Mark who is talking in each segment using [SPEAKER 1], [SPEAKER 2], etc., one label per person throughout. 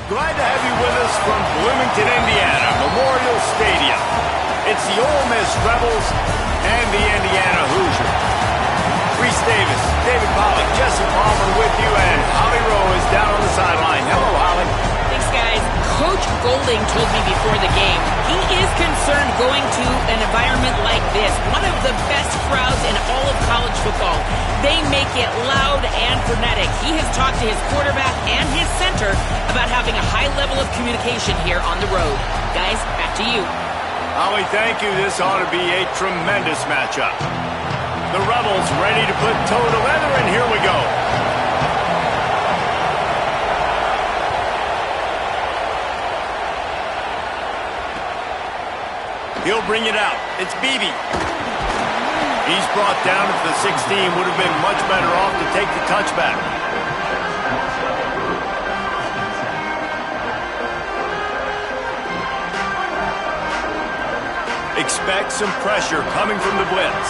[SPEAKER 1] Glad to have you with us from Bloomington, Indiana, Memorial Stadium. It's the Ole Miss Rebels and the Indiana Hoosiers. Reese Davis, David Pollack, Jesse Palmer with you, and Holly Rowe is down on the sideline. Hello, Holly.
[SPEAKER 2] Thanks, guys. Coach Golding told me before the game he is concerned going to an environment like this, one of the best crowds in all of college football. They make it loud and frenetic. He has talked to his quarterback and his center about having a high level of communication here on the road. Guys, back to you.
[SPEAKER 1] Holly, thank you. This ought to be a tremendous matchup. The Rebels ready to put toe to leather, and here we go. He'll bring it out. It's Beebe. He's brought down at the 16. Would have been much better off to take the touchback. Expect some pressure coming from the blitz.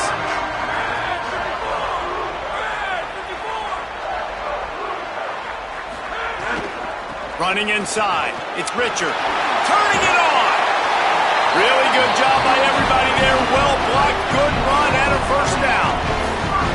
[SPEAKER 1] Running inside. It's Richard. Turning it on. Really good job by everybody there. Well blocked. Good run and a first down.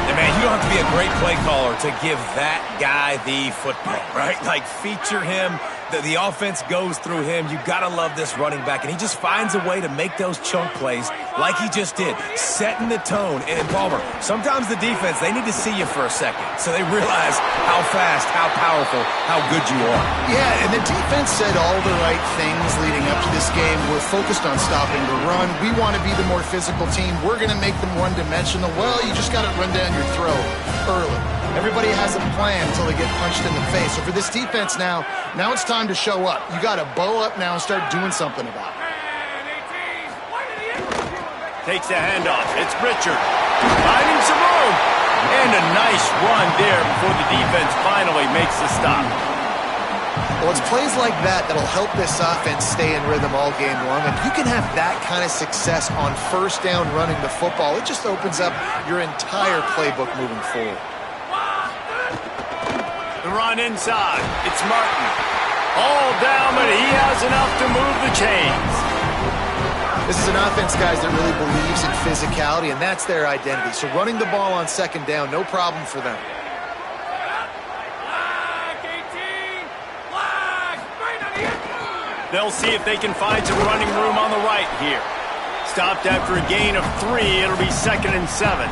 [SPEAKER 3] And man, you don't have to be a great play caller to give that guy the football, right? Like, feature him. The offense goes through him. You got to love this running back. And he just finds a way to make those chunk plays like he just did, setting the tone. And Palmer, sometimes the defense, they need to see you for a second so they realize how fast, how powerful, how good you are.
[SPEAKER 4] Yeah, and the defense said all the right things leading up to this game. We're focused on stopping the run. We want to be the more physical team. We're going to make them one-dimensional. Well, you just got to run down your throat early. Everybody has a plan until they get punched in the face. So for this defense now it's time to show up. You got to bow up now and start doing something about it.
[SPEAKER 1] Takes the handoff. It's Richard. Finding some room. And a nice run there before the defense finally makes the stop.
[SPEAKER 4] Well, it's plays like that that'll help this offense stay in rhythm all game long. If you can have that kind of success on first down running the football, it just opens up your entire playbook moving forward.
[SPEAKER 1] The run inside. It's Martin. All down, but he has enough to move the chains.
[SPEAKER 4] This is an offense, guys, that really believes in physicality, and that's their identity. So running the ball on second down, no problem for them.
[SPEAKER 1] They'll see if they can find some running room on the right here. Stopped after a gain of 3. It'll be 2nd and 7.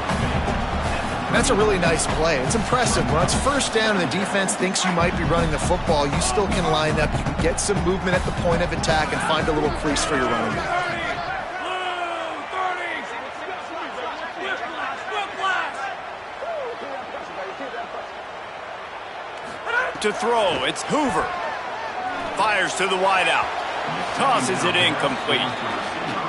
[SPEAKER 4] That's a really nice play. It's impressive. When it's first down and the defense thinks you might be running the football, you still can line up. You can get some movement at the point of attack and find a little crease for your running back.
[SPEAKER 1] To throw, it's Hoover. Fires to the wideout. Tosses it incomplete.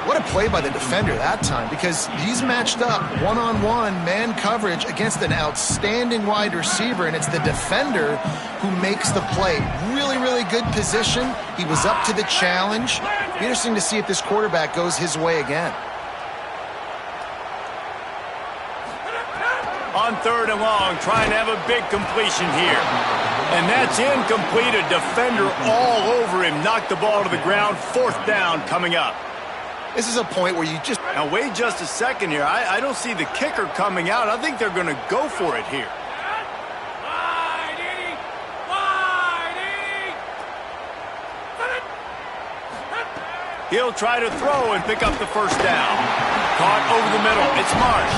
[SPEAKER 4] What a play by the defender that time, because he's matched up one-on-one man coverage against an outstanding wide receiver, and it's the defender who makes the play. Really, really good position. He was up to the challenge. Be interesting to see if this quarterback goes his way again.
[SPEAKER 1] On 3rd and long, trying to have a big completion here. And that's incomplete. A defender all over him. Knocked the ball to the ground. 4th down coming up.
[SPEAKER 4] This is a point where you just...
[SPEAKER 1] Now, wait just a second here. I don't see the kicker coming out. I think they're going to go for it here. He'll try to throw and pick up the first down. Caught over the middle. It's Marsh.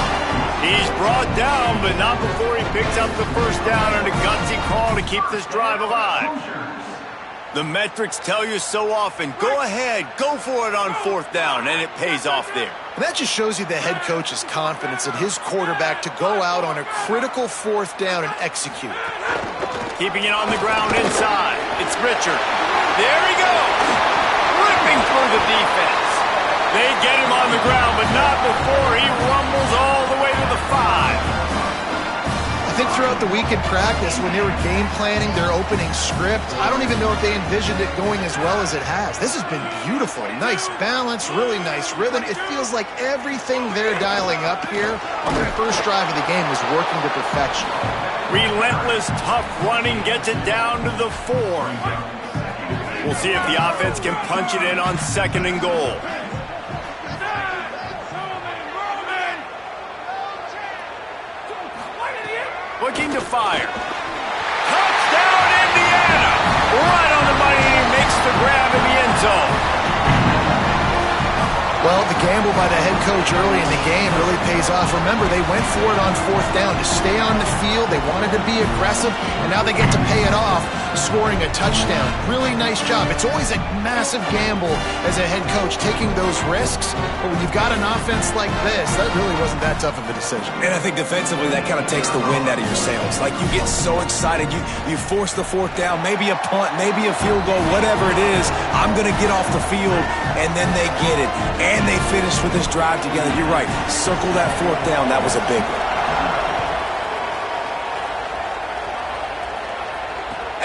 [SPEAKER 1] He's brought down, but not before he picks up the first down and a gutsy call to keep this drive alive. The metrics tell you so often, go ahead, go for it on 4th down, and it pays off there.
[SPEAKER 4] And that just shows you the head coach's confidence in his quarterback to go out on a critical 4th down and execute.
[SPEAKER 1] Keeping it on the ground inside. It's Richard. There he goes. Ripping through the defense. They get him on the ground, but not before he rumbles all the way to the 5.
[SPEAKER 4] I think throughout the week in practice, when they were game planning their opening script, I don't even know if they envisioned it going as well as it has. This has been beautiful. Nice balance, really nice rhythm. It feels like everything they're dialing up here on their first drive of the game was working to perfection.
[SPEAKER 1] Relentless, tough running gets it down to the 4. We'll see if the offense can punch it in on 2nd and goal. Looking to fire. Touchdown, Indiana! Right on the money, and he makes the grab in the end zone.
[SPEAKER 4] Well, the gamble by the head coach early in the game really pays off. Remember, they went for it on 4th down to stay on the field. They wanted to be aggressive, and now they get to pay it off, scoring a touchdown. Really nice job. It's always a massive gamble as a head coach taking those risks, but when you've got an offense like this, that really wasn't that tough of a decision.
[SPEAKER 3] And I think defensively, that kind of takes the wind out of your sails. Like, you get so excited. You force the 4th down, maybe a punt, maybe a field goal, whatever it is. I'm going to get off the field, and then they get it. And they finish with this drive together. You're right. Circle that 4th down. That was a big one.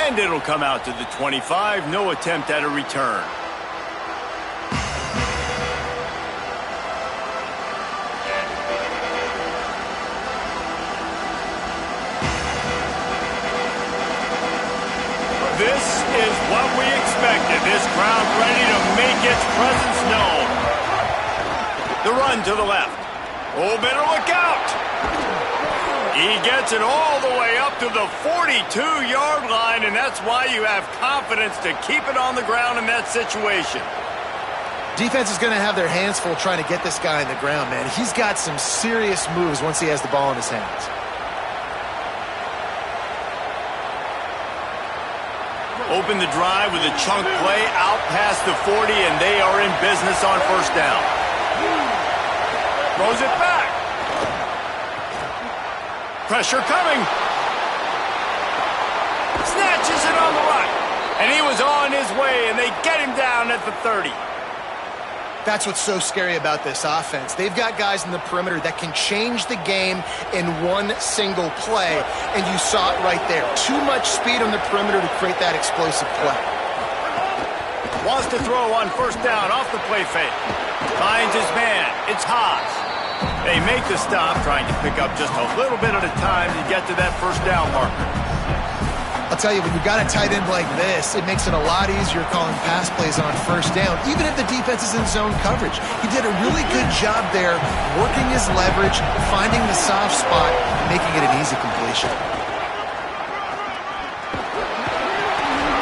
[SPEAKER 1] And it'll come out to the 25. No attempt at a return. This is what we expected. This crowd ready to make its presence known. The run to the left. Oh, better look out. He gets it all the way up to the 42-yard line, and that's why you have confidence to keep it on the ground in that situation.
[SPEAKER 4] Defense is going to have their hands full trying to get this guy on the ground, man. He's got some serious moves once he has the ball in his hands.
[SPEAKER 1] Open the drive with a chunk play out past the 40, and they are in business on 1st down. Throws it back. Pressure coming. Snatches it on the run. And he was on his way, and they get him down at the 30.
[SPEAKER 4] That's what's so scary about this offense. They've got guys in the perimeter that can change the game in one single play, and you saw it right there. Too much speed on the perimeter to create that explosive play.
[SPEAKER 1] Wants to throw on 1st down off the play fake. Finds his man. It's Haas. They make the stop, trying to pick up just a little bit at a time to get to that 1st down marker.
[SPEAKER 4] I'll tell you, when you've got a tight end like this, it makes it a lot easier calling pass plays on 1st down, even if the defense is in zone coverage. He did a really good job there, working his leverage, finding the soft spot, making it an easy completion.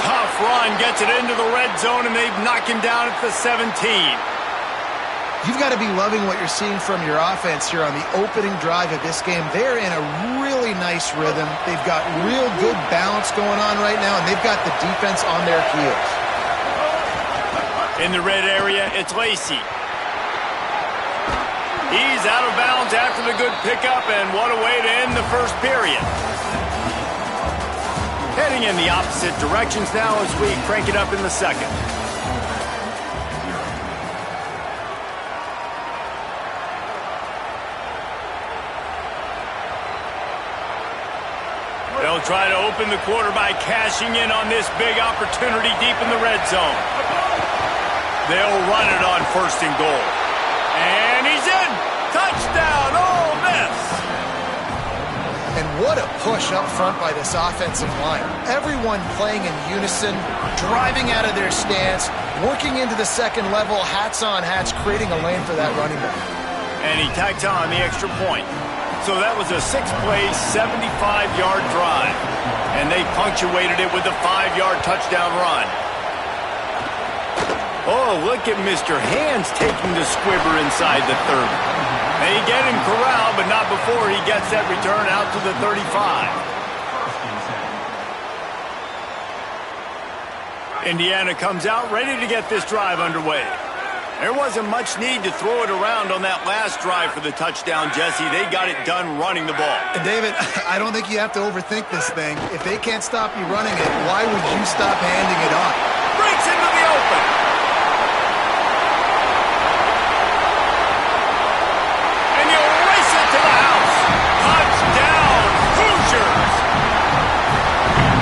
[SPEAKER 1] Tough run, gets it into the red zone, and they knock him down at the 17.
[SPEAKER 4] You've got to be loving what you're seeing from your offense here on the opening drive of this game. They're in a really nice rhythm. They've got real good balance going on right now, and they've got the defense on their heels.
[SPEAKER 1] In the red area, it's Lacey. He's out of bounds after the good pickup, and what a way to end the 1st period. Heading in the opposite directions now as we crank it up in the 2nd. They'll try to open the quarter by cashing in on this big opportunity deep in the red zone. They'll run it on 1st and goal. And he's in! Touchdown, Ole Miss!
[SPEAKER 4] And what a push up front by this offensive line. Everyone playing in unison, driving out of their stance, working into the 2nd level, hats on hats, creating a lane for that running back.
[SPEAKER 1] And he tacked on the extra point. So that was a 6-play, 75-yard drive. And they punctuated it with a 5-yard touchdown run. Oh, look at Mr. Hands taking the squibber inside the 30. They get him corralled, but not before he gets that return out to the 35. Indiana comes out ready to get this drive underway. There wasn't much need to throw it around on that last drive for the touchdown, Jesse. They got it done running the ball.
[SPEAKER 4] And David, I don't think you have to overthink this thing. If they can't stop you running it, why would you stop handing it off?
[SPEAKER 1] Breaks into the open. And you race it to the house. Touchdown, Hoosiers.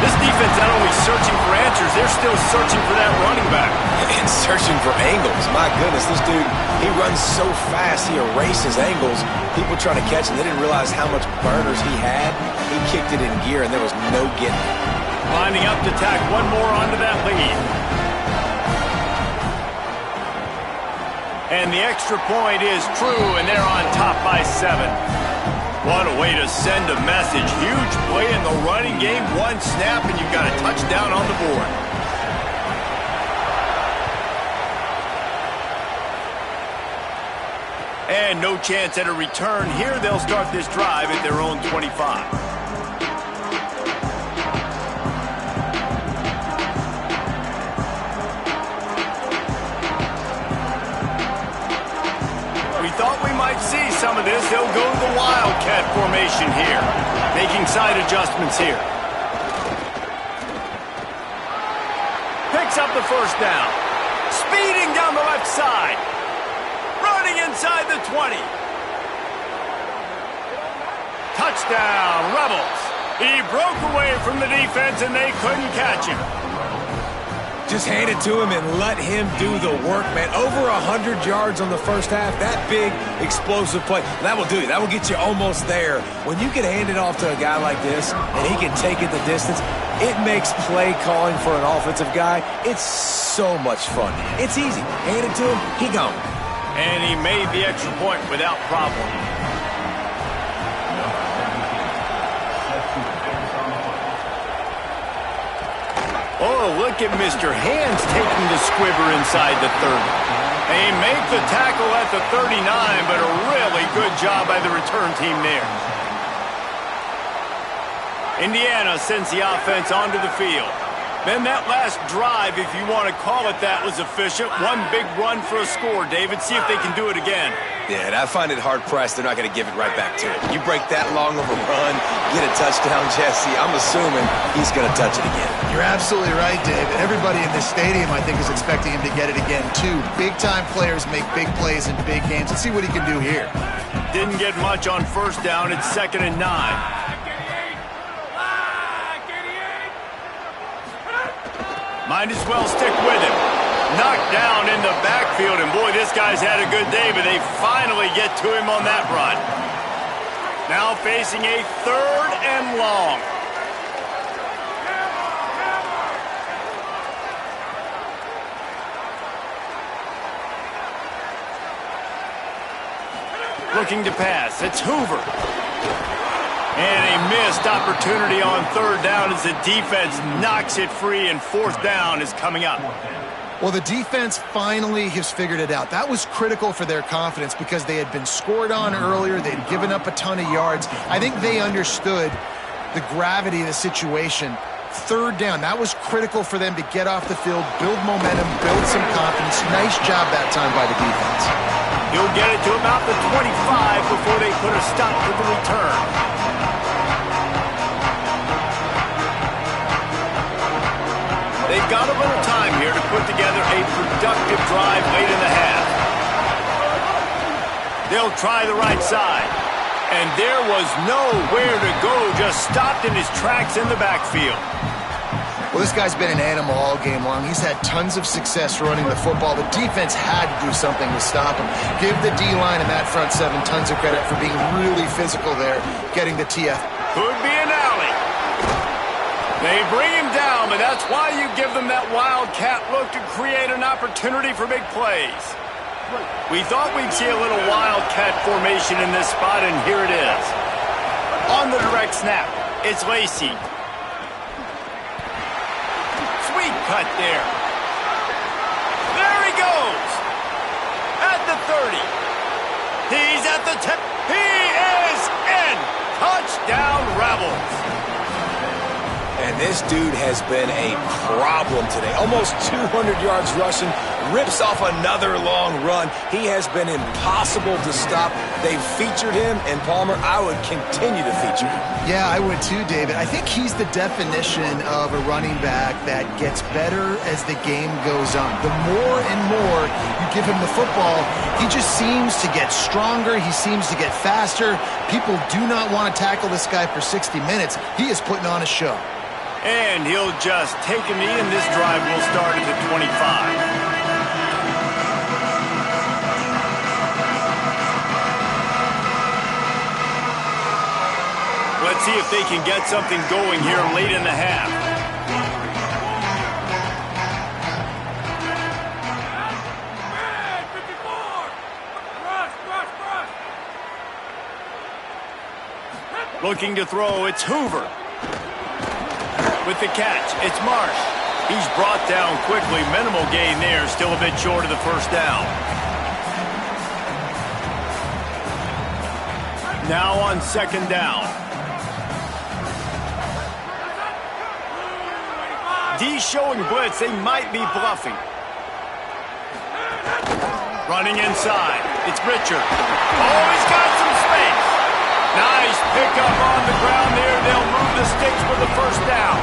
[SPEAKER 1] This defense not only searching for answers, they're still searching for that running back.
[SPEAKER 3] And searching for angles. My goodness, this dude, he runs so fast, he erases angles. People trying to catch him, they didn't realize how much burners he had. He kicked it in gear, and there was no getting it.
[SPEAKER 1] Lining up to tack one more onto that lead. And the extra point is true, and they're on top by 7. What a way to send a message. Huge play in the running game. One snap, and you've got a touchdown on the board. And no chance at a return here. They'll start this drive at their own 25. See some of this. They'll go to the Wildcat formation here, making side adjustments here. Picks up the first down. Speeding down the left side. Running inside the 20. Touchdown, Rebels. He broke away from the defense and they couldn't catch him.
[SPEAKER 3] Just hand it to him and let him do the work, man. Over 100 yards on the first half. That big, explosive play. That will do you. That will get you almost there. When you can hand it off to a guy like this and he can take it the distance, it makes play calling for an offensive guy, it's so much fun. It's easy. Hand it to him, he gone.
[SPEAKER 1] And he made the extra point without problem. Oh, look at Mr. Hands taking the squibber inside the 30. They make the tackle at the 39, but a really good job by the return team there. Indiana sends the offense onto the field. Then that last drive, if you want to call it that, was efficient. One big run for a score, David. See if they can do it again.
[SPEAKER 3] Yeah, and I find it hard-pressed they're not going to give it right back to him. You break that long of a run, get a touchdown, Jesse, I'm assuming he's going to touch it again.
[SPEAKER 4] You're absolutely right, Dave. Everybody in this stadium, I think, is expecting him to get it again, too. Big-time players make big plays in big games. Let's see what he can do here.
[SPEAKER 1] Didn't get much on first down. It's 2nd and 9. Might as well stick with him. Knocked down in the backfield, and boy, this guy's had a good day, but they finally get to him on that run. Now facing a 3rd and long. Looking to pass. It's Hoover. And a missed opportunity on 3rd down as the defense knocks it free, and 4th down is coming up.
[SPEAKER 4] Well, the defense finally has figured it out. That was critical for their confidence because they had been scored on earlier. They'd given up a ton of yards. I think they understood the gravity of the situation. 3rd down, that was critical for them to get off the field, build momentum, build some confidence. Nice job that time by the defense.
[SPEAKER 1] He'll get it to about the 25 before they put a stop to the return. They've got a little time here to put together a productive drive late in the half. They'll try the right side. And there was nowhere to go, just stopped in his tracks in the backfield.
[SPEAKER 4] Well, this guy's been an animal all game long. He's had tons of success running the football. The defense had to do something to stop him. Give the D-line and that front 7 tons of credit for being really physical there, getting the TF.
[SPEAKER 1] Could be an alley. They bring him down, but that's why you give them that wildcat look to create an opportunity for big plays. We thought we'd see a little wildcat formation in this spot, and here it is. On the direct snap, it's Lacey. Sweet cut there. There he goes. At the 30. He's at the 10. He is in. Touchdown, Rebels.
[SPEAKER 3] And this dude has been a problem today. Almost 200 yards rushing, rips off another long run. He has been impossible to stop. They've featured him, and Palmer, I would continue to feature him.
[SPEAKER 4] Yeah, I would too, David. I think he's the definition of a running back that gets better as the game goes on. The more and more you give him the football, he just seems to get stronger. He seems to get faster. People do not want to tackle this guy for 60 minutes. He is putting on a show.
[SPEAKER 1] And he'll just take a knee, and this drive will start at the 25. Let's see if they can get something going here late in the half. Looking to throw, it's Hoover. With the catch, it's Marsh. He's brought down quickly. Minimal gain there, still a bit short of the first down. Now on second down. D showing blitz, they might be bluffing. Running inside, it's Richard. Oh, he's got some space. Nice pickup on the ground there. They'll move the sticks for the first down.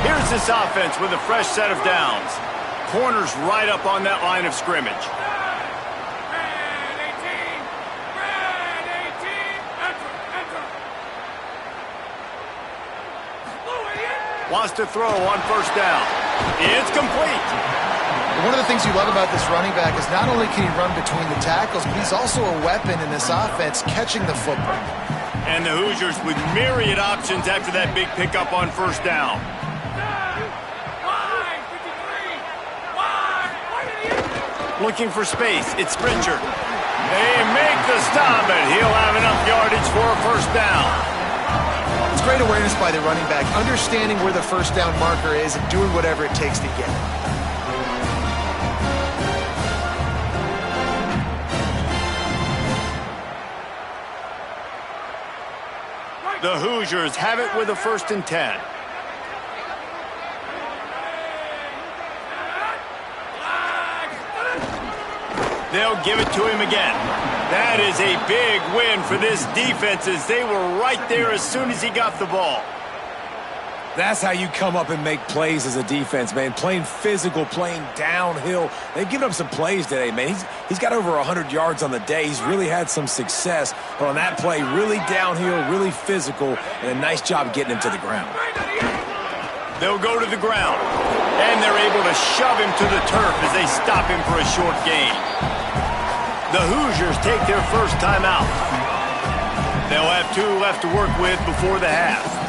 [SPEAKER 1] Here's this offense with a fresh set of downs. Corners right up on that line of scrimmage. Wants to throw on first down. It's complete.
[SPEAKER 4] One of the things you love about this running back is not only can he run between the tackles, but he's also a weapon in this offense catching the football.
[SPEAKER 1] And the Hoosiers with myriad options after that big pickup on first down. Looking for space, it's Richard. They make the stop, and he'll have enough yardage for a first down.
[SPEAKER 4] It's great awareness by the running back, understanding where the first down marker is and doing whatever it takes to get it.
[SPEAKER 1] The Hoosiers have it with a 1st and 10. They'll give it to him again. That is a big win for this defense as they were right there as soon as he got the ball.
[SPEAKER 3] That's how you come up and make plays as a defense, man. Playing physical, playing downhill. They've given up some plays today, man. He's got over 100 yards on the day. He's really had some success. But on that play, really downhill, really physical, and a nice job getting him to the ground.
[SPEAKER 1] They'll go to the ground, and they're able to shove him to the turf as they stop him for a short gain. The Hoosiers take their first timeout. They'll have 2 left to work with before the half.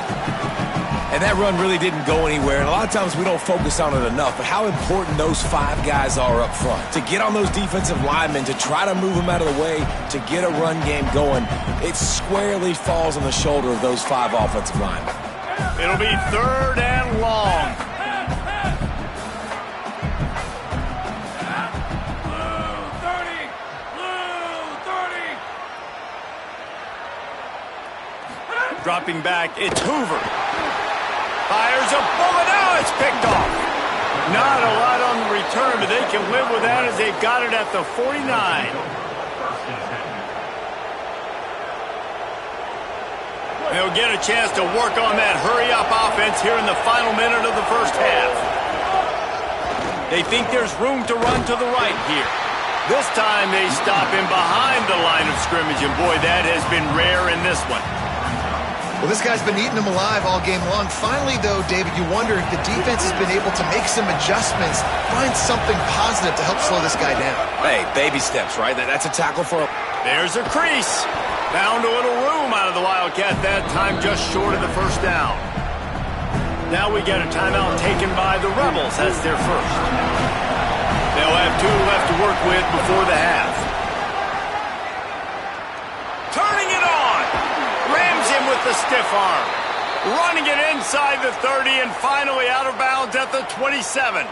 [SPEAKER 3] And that run really didn't go anywhere. And a lot of times we don't focus on it enough, but how important those 5 guys are up front. To get on those defensive linemen, to try to move them out of the way, to get a run game going, it squarely falls on the shoulder of those 5 offensive linemen.
[SPEAKER 1] It'll be 3rd and long. Dropping back, it's Hoover. Fires a bullet. Now it's picked off. Not a lot on the return, but they can live with that as they've got it at the 49. They'll get a chance to work on that hurry-up offense here in the final minute of the first half. They think there's room to run to the right here. This time they stop him behind the line of scrimmage, and boy, that has been rare in this one.
[SPEAKER 4] Well, this guy's been eating them alive all game long. Finally, though, David, you wonder if the defense has been able to make some adjustments, find something positive to help slow this guy down.
[SPEAKER 3] Hey, baby steps, right? That's a tackle for a...
[SPEAKER 1] There's a crease. Found a little room out of the Wildcat that time, just short of the first down. Now we get a timeout taken by the Rebels. That's their first. They'll have 2 left to work with before the half. Turning it on. Rams him with the stiff arm. Running it inside the 30 and finally out of bounds at the 27.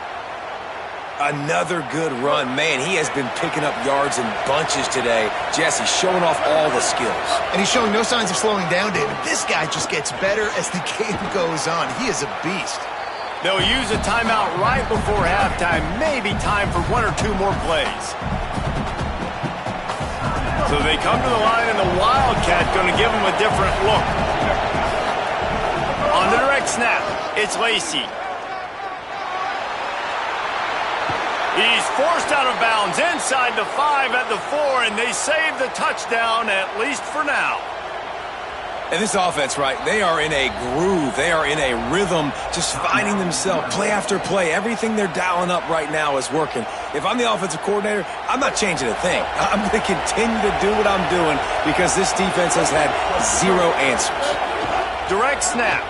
[SPEAKER 3] Another good run. Man, he has been picking up yards in bunches today. Jesse showing off all the skills.
[SPEAKER 4] And he's showing no signs of slowing down, David. This guy just gets better as the game goes on. He is a beast.
[SPEAKER 1] They'll use a timeout right before halftime. Maybe time for 1 or 2 more plays. So they come to the line, and the Wildcat going to give them a different look. On the direct snap, it's Lacey. He's forced out of bounds inside the 5 at the 4, and they save the touchdown, at least for now.
[SPEAKER 3] And this offense, right, they are in a groove. They are in a rhythm, just finding themselves play after play. Everything they're dialing up right now is working. If I'm the offensive coordinator, I'm not changing a thing. I'm going to continue to do what I'm doing because this defense has had 0 answers.
[SPEAKER 1] Direct snap.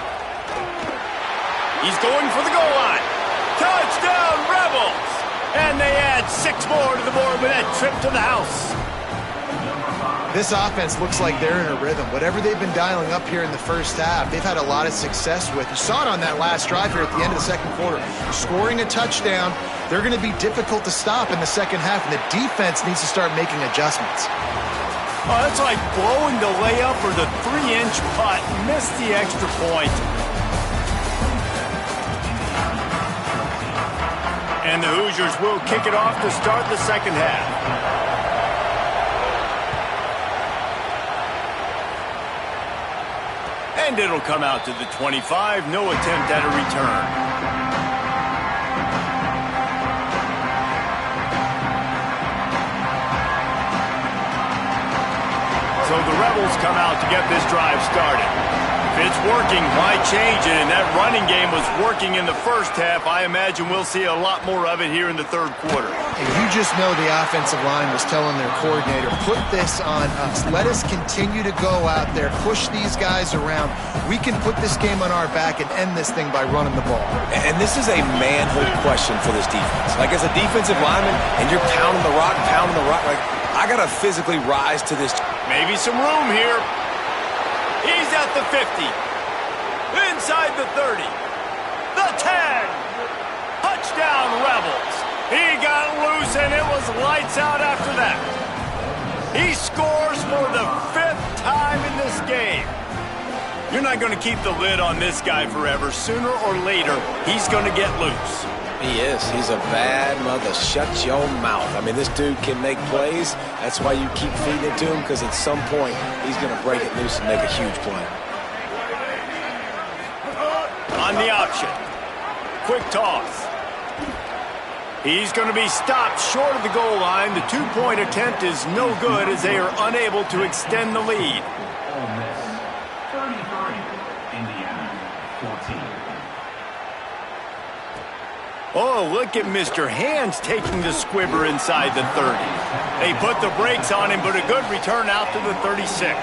[SPEAKER 1] He's going for the goal line. Touchdown, Rebels! And they add 6 more to the board with that trip to the house.
[SPEAKER 4] This offense looks like they're in a rhythm. Whatever they've been dialing up here in the first half, they've had a lot of success with. You saw it on that last drive here at the end of the second quarter. Scoring a touchdown, they're going to be difficult to stop in the second half, and the defense needs to start making adjustments.
[SPEAKER 1] Oh, that's like blowing the layup or the 3-inch putt. Missed the extra point. And the Hoosiers will kick it off to start the second half. And it'll come out to the 25. No attempt at a return. So the Rebels come out to get this drive started. If it's working, why change it? And that running game was working in the first half. I imagine we'll see a lot more of it here in the third quarter.
[SPEAKER 4] And you just know the offensive line was telling their coordinator, put this on us. Let us continue to go out there, push these guys around. We can put this game on our back and end this thing by running the ball.
[SPEAKER 3] And this is a manhood question for this defense. Like, as a defensive lineman, and you're pounding the rock, like, I got to physically rise to this.
[SPEAKER 1] Maybe some room here. He's at the 50. Inside the 30. The 10. Touchdown, Rebels. He got loose, and it was lights out after that. He scores for the 5th time in this game. You're not going to keep the lid on this guy forever. Sooner or later, he's going to get loose.
[SPEAKER 3] He is. He's a bad mother. Shut your mouth. I mean, this dude can make plays. That's why you keep feeding it to him, because at some point, he's going to break it loose and make a huge play.
[SPEAKER 1] On the option. Quick toss. He's going to be stopped short of the goal line. The 2-point attempt is no good as they are unable to extend the lead. Oh, look at Mr. Hands taking the squibber inside the 30. They put the brakes on him, but a good return out to the 36.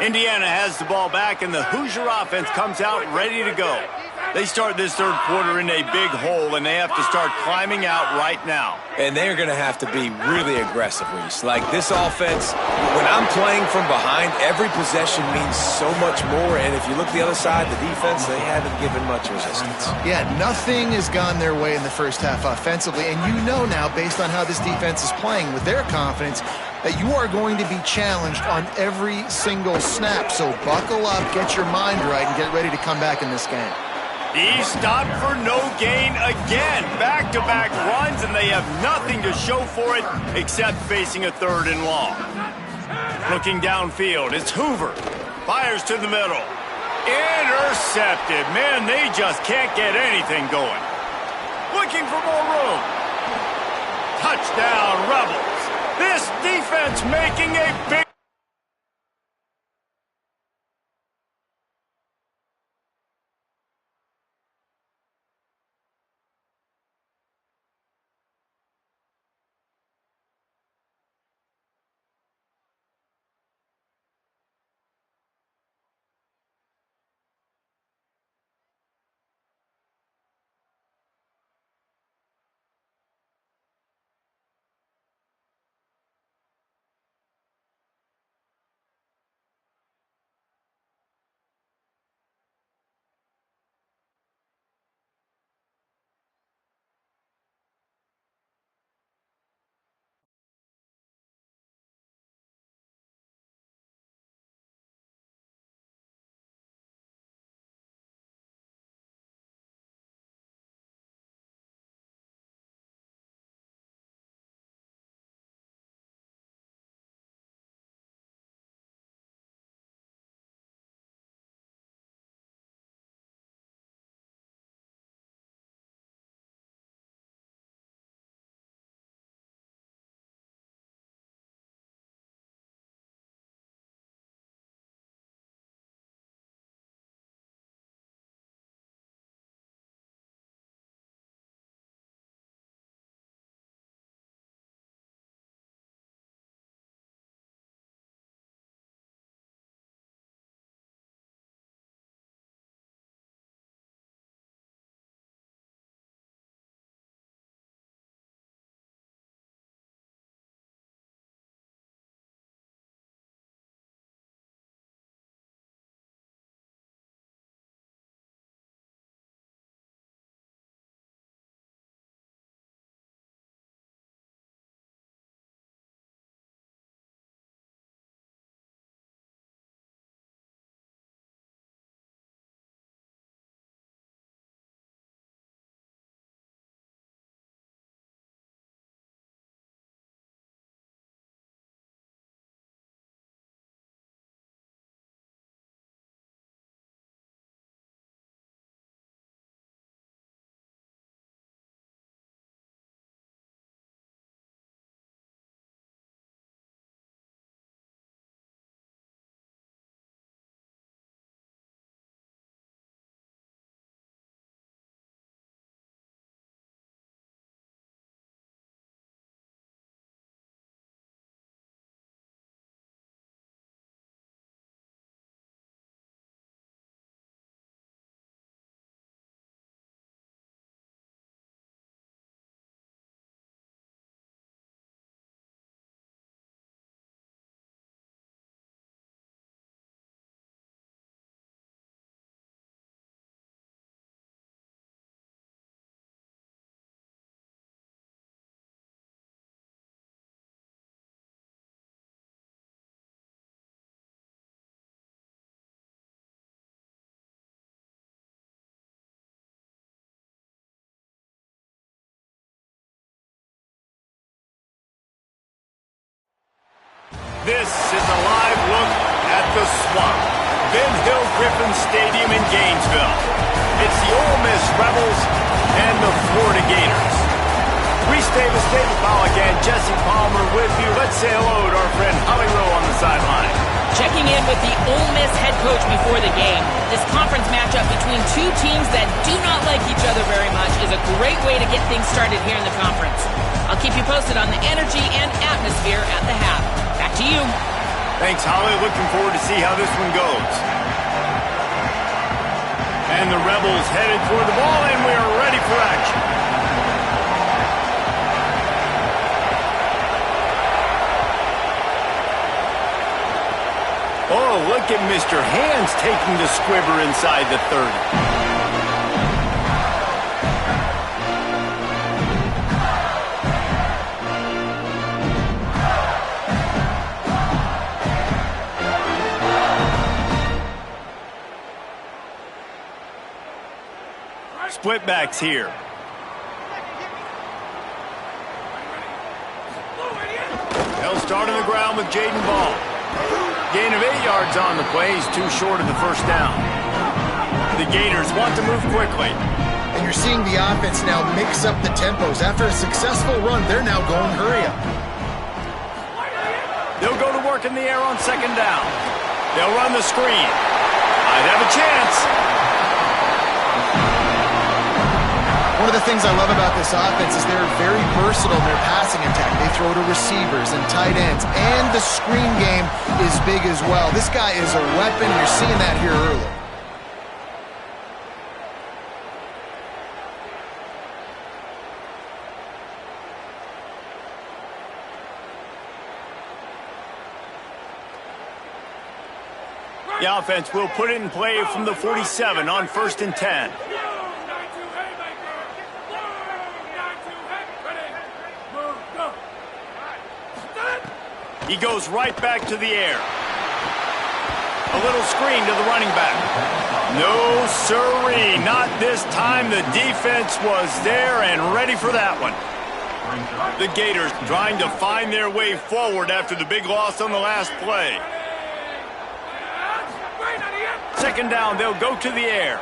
[SPEAKER 1] Indiana has the ball back, and the Hoosier offense comes out ready to go. They start this third quarter in a big hole, and they have to start climbing out right now.
[SPEAKER 3] And they're going to have to be really aggressive, Reese. Like, this offense, when I'm playing from behind, every possession means so much more. And if you look the other side, the defense, they haven't given much resistance.
[SPEAKER 4] Yeah, nothing has gone their way in the first half offensively. And you know now, based on how this defense is playing with their confidence, that you are going to be challenged on every single snap. So buckle up, get your mind right, and get ready to come back in this game.
[SPEAKER 1] He stopped for no gain again. Back-to-back runs, and they have nothing to show for it except facing a 3rd and long. Looking downfield, it's Hoover. Fires to the middle. Intercepted. Man, they just can't get anything going. Looking for more room. Touchdown, Rebels. This defense making a big This is a live look at the Swamp, Ben Hill Griffin Stadium in Gainesville. It's the Ole Miss Rebels and the Florida Gators. Reese Davis, David Pollack, and Jesse Palmer with you. Let's say hello to our friend Holly Rowe on the sideline.
[SPEAKER 2] Checking in with the Ole Miss head coach before the game. This conference matchup between two teams that do not like each other very much is a great way to get things started here in the conference. I'll keep you posted on the energy and atmosphere at the half. Back to you.
[SPEAKER 1] Thanks, Holly. Looking forward to see how this one goes. And the Rebels headed toward the ball, and we are ready for action. Oh, look at Mr. Hands taking the squibber inside the 30. Split backs here. They'll start on the ground with Jaden Ball. Gain of 8 yards on the play. He's too short of the first down. The Gators want to move quickly.
[SPEAKER 4] And you're seeing the offense now mix up the tempos. After a successful run, they're now going hurry up.
[SPEAKER 1] They'll go to work in the air on second down. They'll run the screen. Might have a chance.
[SPEAKER 4] One of the things I love about this offense is they're very versatile in their passing attack. They throw to receivers and tight ends, and the screen game is big as well. This guy is a weapon. You're seeing that here early.
[SPEAKER 1] The offense will put it in play from the 47 on 1st and 10. He goes right back to the air. A little screen to the running back. No siree, not this time. The defense was there and ready for that one. The Gators trying to find their way forward after the big loss on the last play. Second down, they'll go to the air.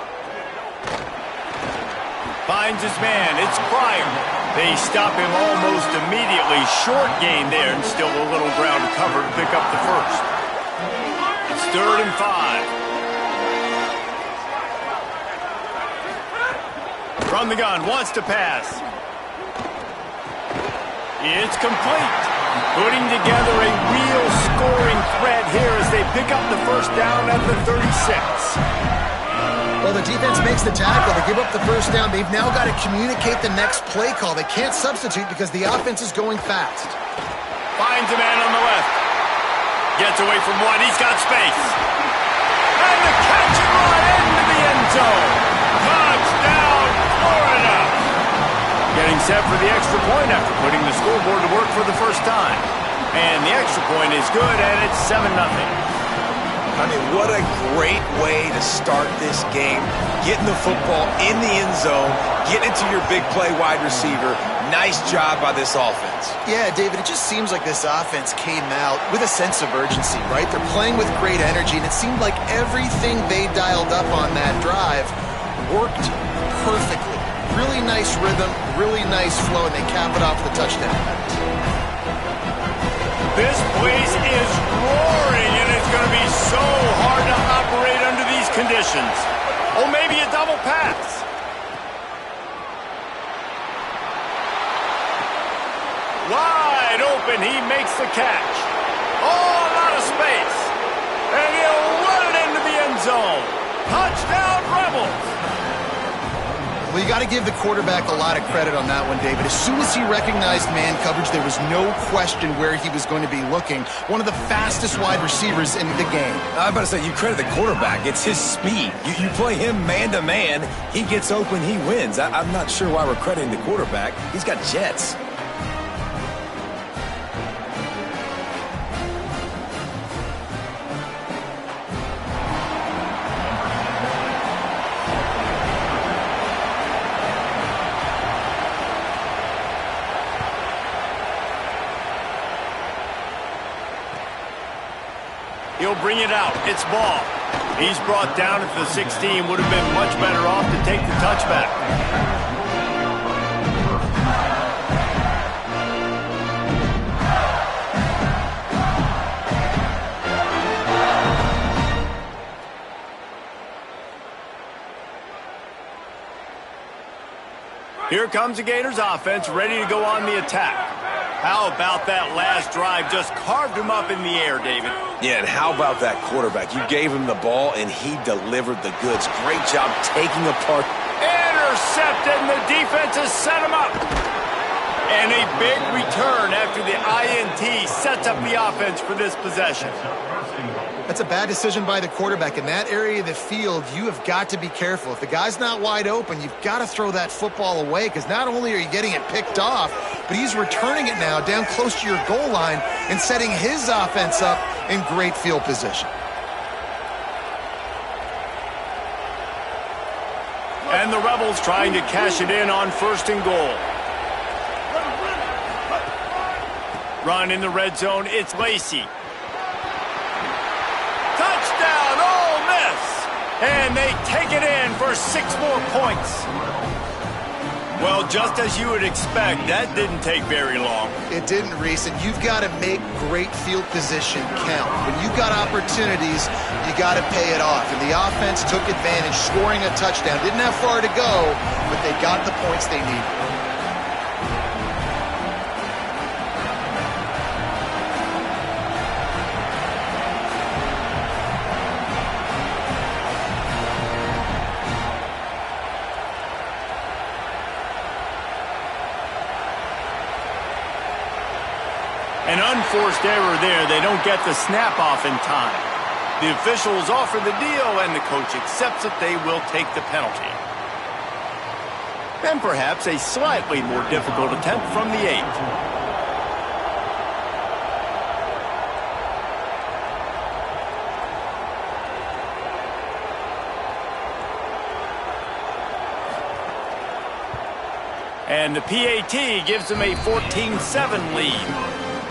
[SPEAKER 1] Finds his man, it's Pryor. They stop him almost immediately. Short gain there and still a little ground to cover to pick up the first. It's 3rd and 5. From the gun, wants to pass. It's complete. Putting together a real scoring threat here as they pick up the first down at the 36.
[SPEAKER 4] Well, the defense makes the tackle. They give up the first down. They've now got to communicate the next play call. They can't substitute because the offense is going fast.
[SPEAKER 1] Finds a man on the left. Gets away from one. He's got space. And the catch and run into the end zone. Touchdown, Florida. Getting set for the extra point after putting the scoreboard to work for the first time. And the extra point is good, and it's 7-0.
[SPEAKER 3] I mean, what a great way to start this game. Getting the football in the end zone, getting it to your big play wide receiver. Nice job by this offense.
[SPEAKER 4] Yeah, David, it just seems like this offense came out with a sense of urgency, right? They're playing with great energy, and it seemed like everything they dialed up on that drive worked perfectly. Really nice rhythm, really nice flow, and they cap it off with a touchdown.
[SPEAKER 1] This place is roaring, and it's going to be so hard to operate under these conditions. Oh, maybe a double pass. Wide open, he makes the catch. Oh, a lot of space. And he'll run it into the end zone. Touchdown, Rebels.
[SPEAKER 4] Well, you got to give the quarterback a lot of credit on that one, David. As soon as he recognized man coverage, there was no question where he was going to be looking. One of the fastest wide receivers in the game.
[SPEAKER 3] I'm about to say, you credit the quarterback. It's his speed. You play him man-to-man, he gets open, he wins. I'm not sure why we're crediting the quarterback. He's got jets.
[SPEAKER 1] he'll bring it out. It's ball. He's brought down at the 16. Would have been much better off to take the touchback. Here comes the Gators offense, ready to go on the attack. How about that last drive? Just carved him up in the air, David.
[SPEAKER 3] Yeah, and how about that quarterback? You gave him the ball, and he delivered the goods. Great job taking apart.
[SPEAKER 1] Intercepted, and the defense has set him up. And a big return after the INT sets up the offense for this possession.
[SPEAKER 4] That's a bad decision by the quarterback. In that area of the field, you have got to be careful. If the guy's not wide open, you've got to throw that football away, because not only are you getting it picked off, but he's returning it now down close to your goal line and setting his offense up in great field position.
[SPEAKER 1] And the Rebels trying to cash it in on 1st and goal. Run in the red zone, it's Lacey. Touchdown, Ole Miss! And they take it in for 6 more points. Well, just as you would expect, that didn't take very long.
[SPEAKER 4] It didn't, Reese, and you've got to make great field position count. When you've got opportunities, you got to pay it off. And the offense took advantage, scoring a touchdown. Didn't have far to go, but they got the points they needed.
[SPEAKER 1] An unforced error there. They don't get the snap off in time. The officials offer the deal, and the coach accepts it. They will take the penalty. And perhaps a slightly more difficult attempt from the 8. And the PAT gives them a 14-7 lead.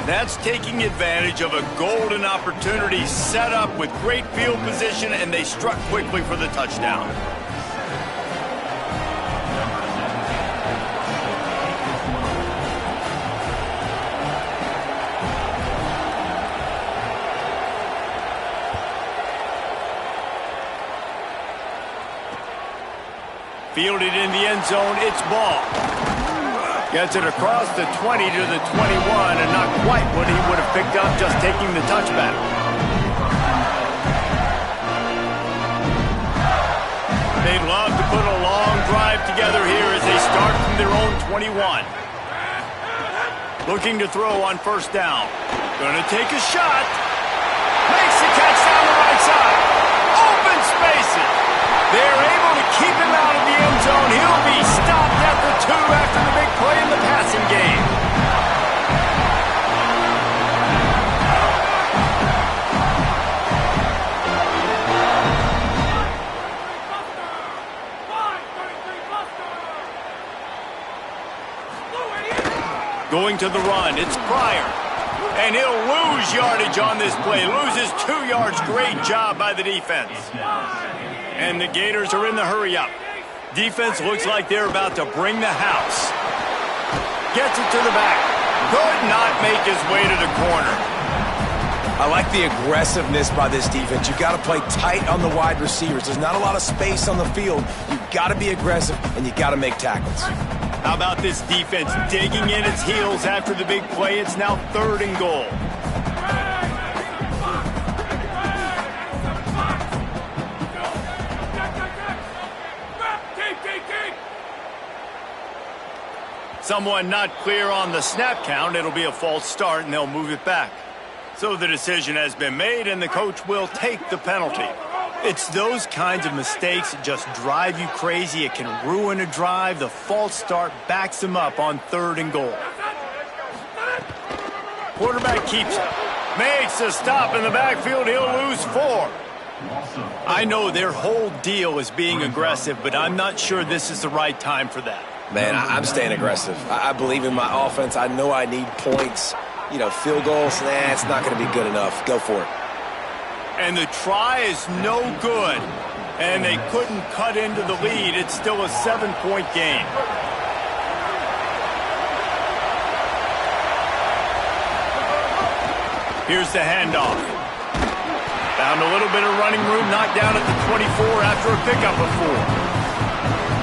[SPEAKER 1] That's taking advantage of a golden opportunity set up with great field position, and they struck quickly for the touchdown. Fielded in the end zone, it's ball. Gets it across the 20 to the 21, and not quite what he would have picked up just taking the touchback. They'd love to put a long drive together here as they start from their own 21. Looking to throw on 1st down. Gonna take a shot. Makes the catch down the right side. Open spaces. They're able to keep him out of the end zone. He'll be stopped at the 2 after the big play in the passing game. Going to the run, it's Pryor. And he'll lose yardage on this play. Loses 2 yards. Great job by the defense. And the Gators are in the hurry-up. Defense looks like they're about to bring the house. Gets it to the back. Could not make his way to the corner.
[SPEAKER 3] I like the aggressiveness by this defense. You've got to play tight on the wide receivers. There's not a lot of space on the field. You've got to be aggressive, and you've got to make tackles.
[SPEAKER 1] How about this defense digging in its heels after the big play? It's now 3rd and goal. Someone not clear on the snap count. It'll be a false start, and they'll move it back. So the decision has been made, and the coach will take the penalty. It's those kinds of mistakes that just drive you crazy. It can ruin a drive. The false start backs them up on 3rd and goal. Quarterback keeps it. Makes a stop in the backfield. He'll lose 4. I know their whole deal is being aggressive, but I'm not sure this is the right time for that.
[SPEAKER 3] Man, I'm staying aggressive. I believe in my offense. I know I need points. You know, field goals, it's not going to be good enough. Go for it.
[SPEAKER 1] And the try is no good. And they couldn't cut into the lead. It's still a 7-point game. Here's the handoff. Found a little bit of running room, knocked down at the 24 after a pickup of 4.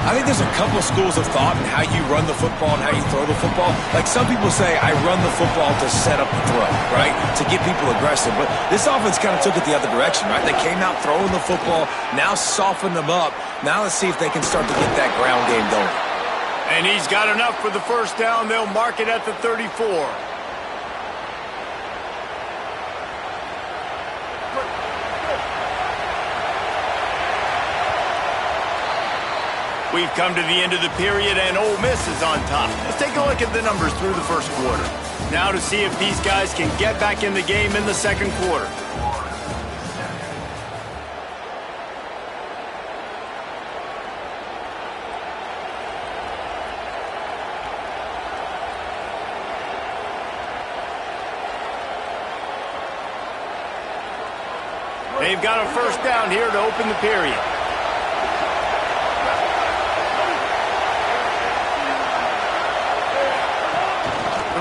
[SPEAKER 3] I think there's a couple of schools of thought in how you run the football and how you throw the football. Like some people say, I run the football to set up the throw, right? To get people aggressive. But this offense kind of took it the other direction, right? They came out throwing the football, now softened them up. Now let's see if they can start to get that ground game going.
[SPEAKER 1] And he's got enough for the first down. They'll mark it at the 34. We've come to the end of the period, and Ole Miss is on top. Let's take a look at the numbers through the first quarter. Now to see if these guys can get back in the game in the second quarter. They've got a first down here to open the period.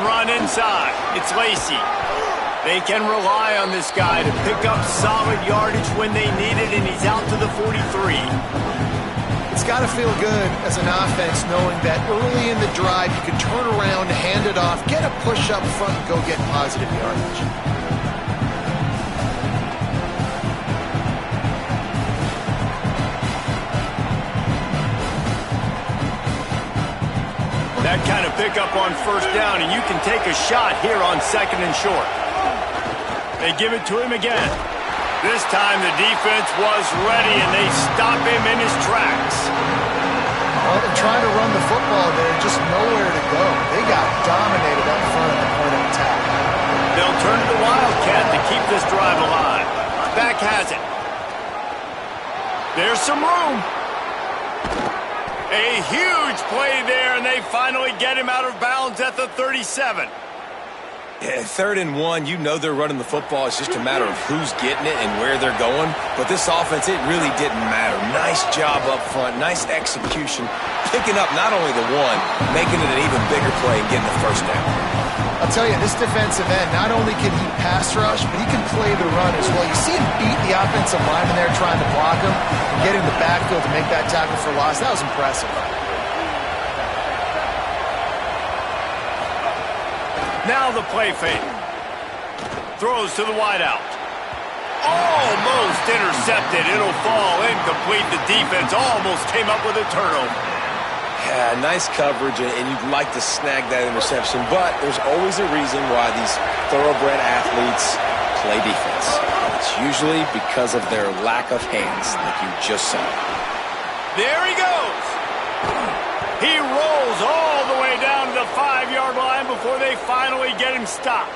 [SPEAKER 1] Run inside. It's Lacey. They can rely on this guy to pick up solid yardage when they need it, and he's out to the 43.
[SPEAKER 4] It's got to feel good as an offense knowing that early in the drive you can turn around, hand it off, get a push up front, and go get positive yardage.
[SPEAKER 1] That kind of pickup on first down, and you can take a shot here on second and short. They give it to him again. This time the defense was ready, and they stop him in his tracks.
[SPEAKER 4] Well, they're trying to run the football there, just nowhere to go. They got dominated up front at the point of attack.
[SPEAKER 1] They'll turn to the Wildcat to keep this drive alive. Back has it. There's some room. A huge play there, and they finally get him out of bounds at the 37.
[SPEAKER 3] Yeah, 3rd and 1, you know they're running the football. It's just a matter of who's getting it and where they're going. But this offense, it really didn't matter. Nice job up front, nice execution. Picking up not only the one, making it an even bigger play and getting the first down.
[SPEAKER 4] I'll tell you, this defensive end, not only can he pass rush, but he can play the run as well. You see him beat the offensive lineman there trying to block him and get in the backfield to make that tackle for loss. That was impressive.
[SPEAKER 1] Now the play fake. Throws to the wideout. Almost intercepted. It'll fall incomplete. The defense almost came up with a turnover.
[SPEAKER 3] Yeah, nice coverage, and you'd like to snag that interception, but there's always a reason why these thoroughbred athletes play defense. It's usually because of their lack of hands, like you just saw.
[SPEAKER 1] There he goes. He rolls all the way down to the 5-yard line before they finally get him stopped.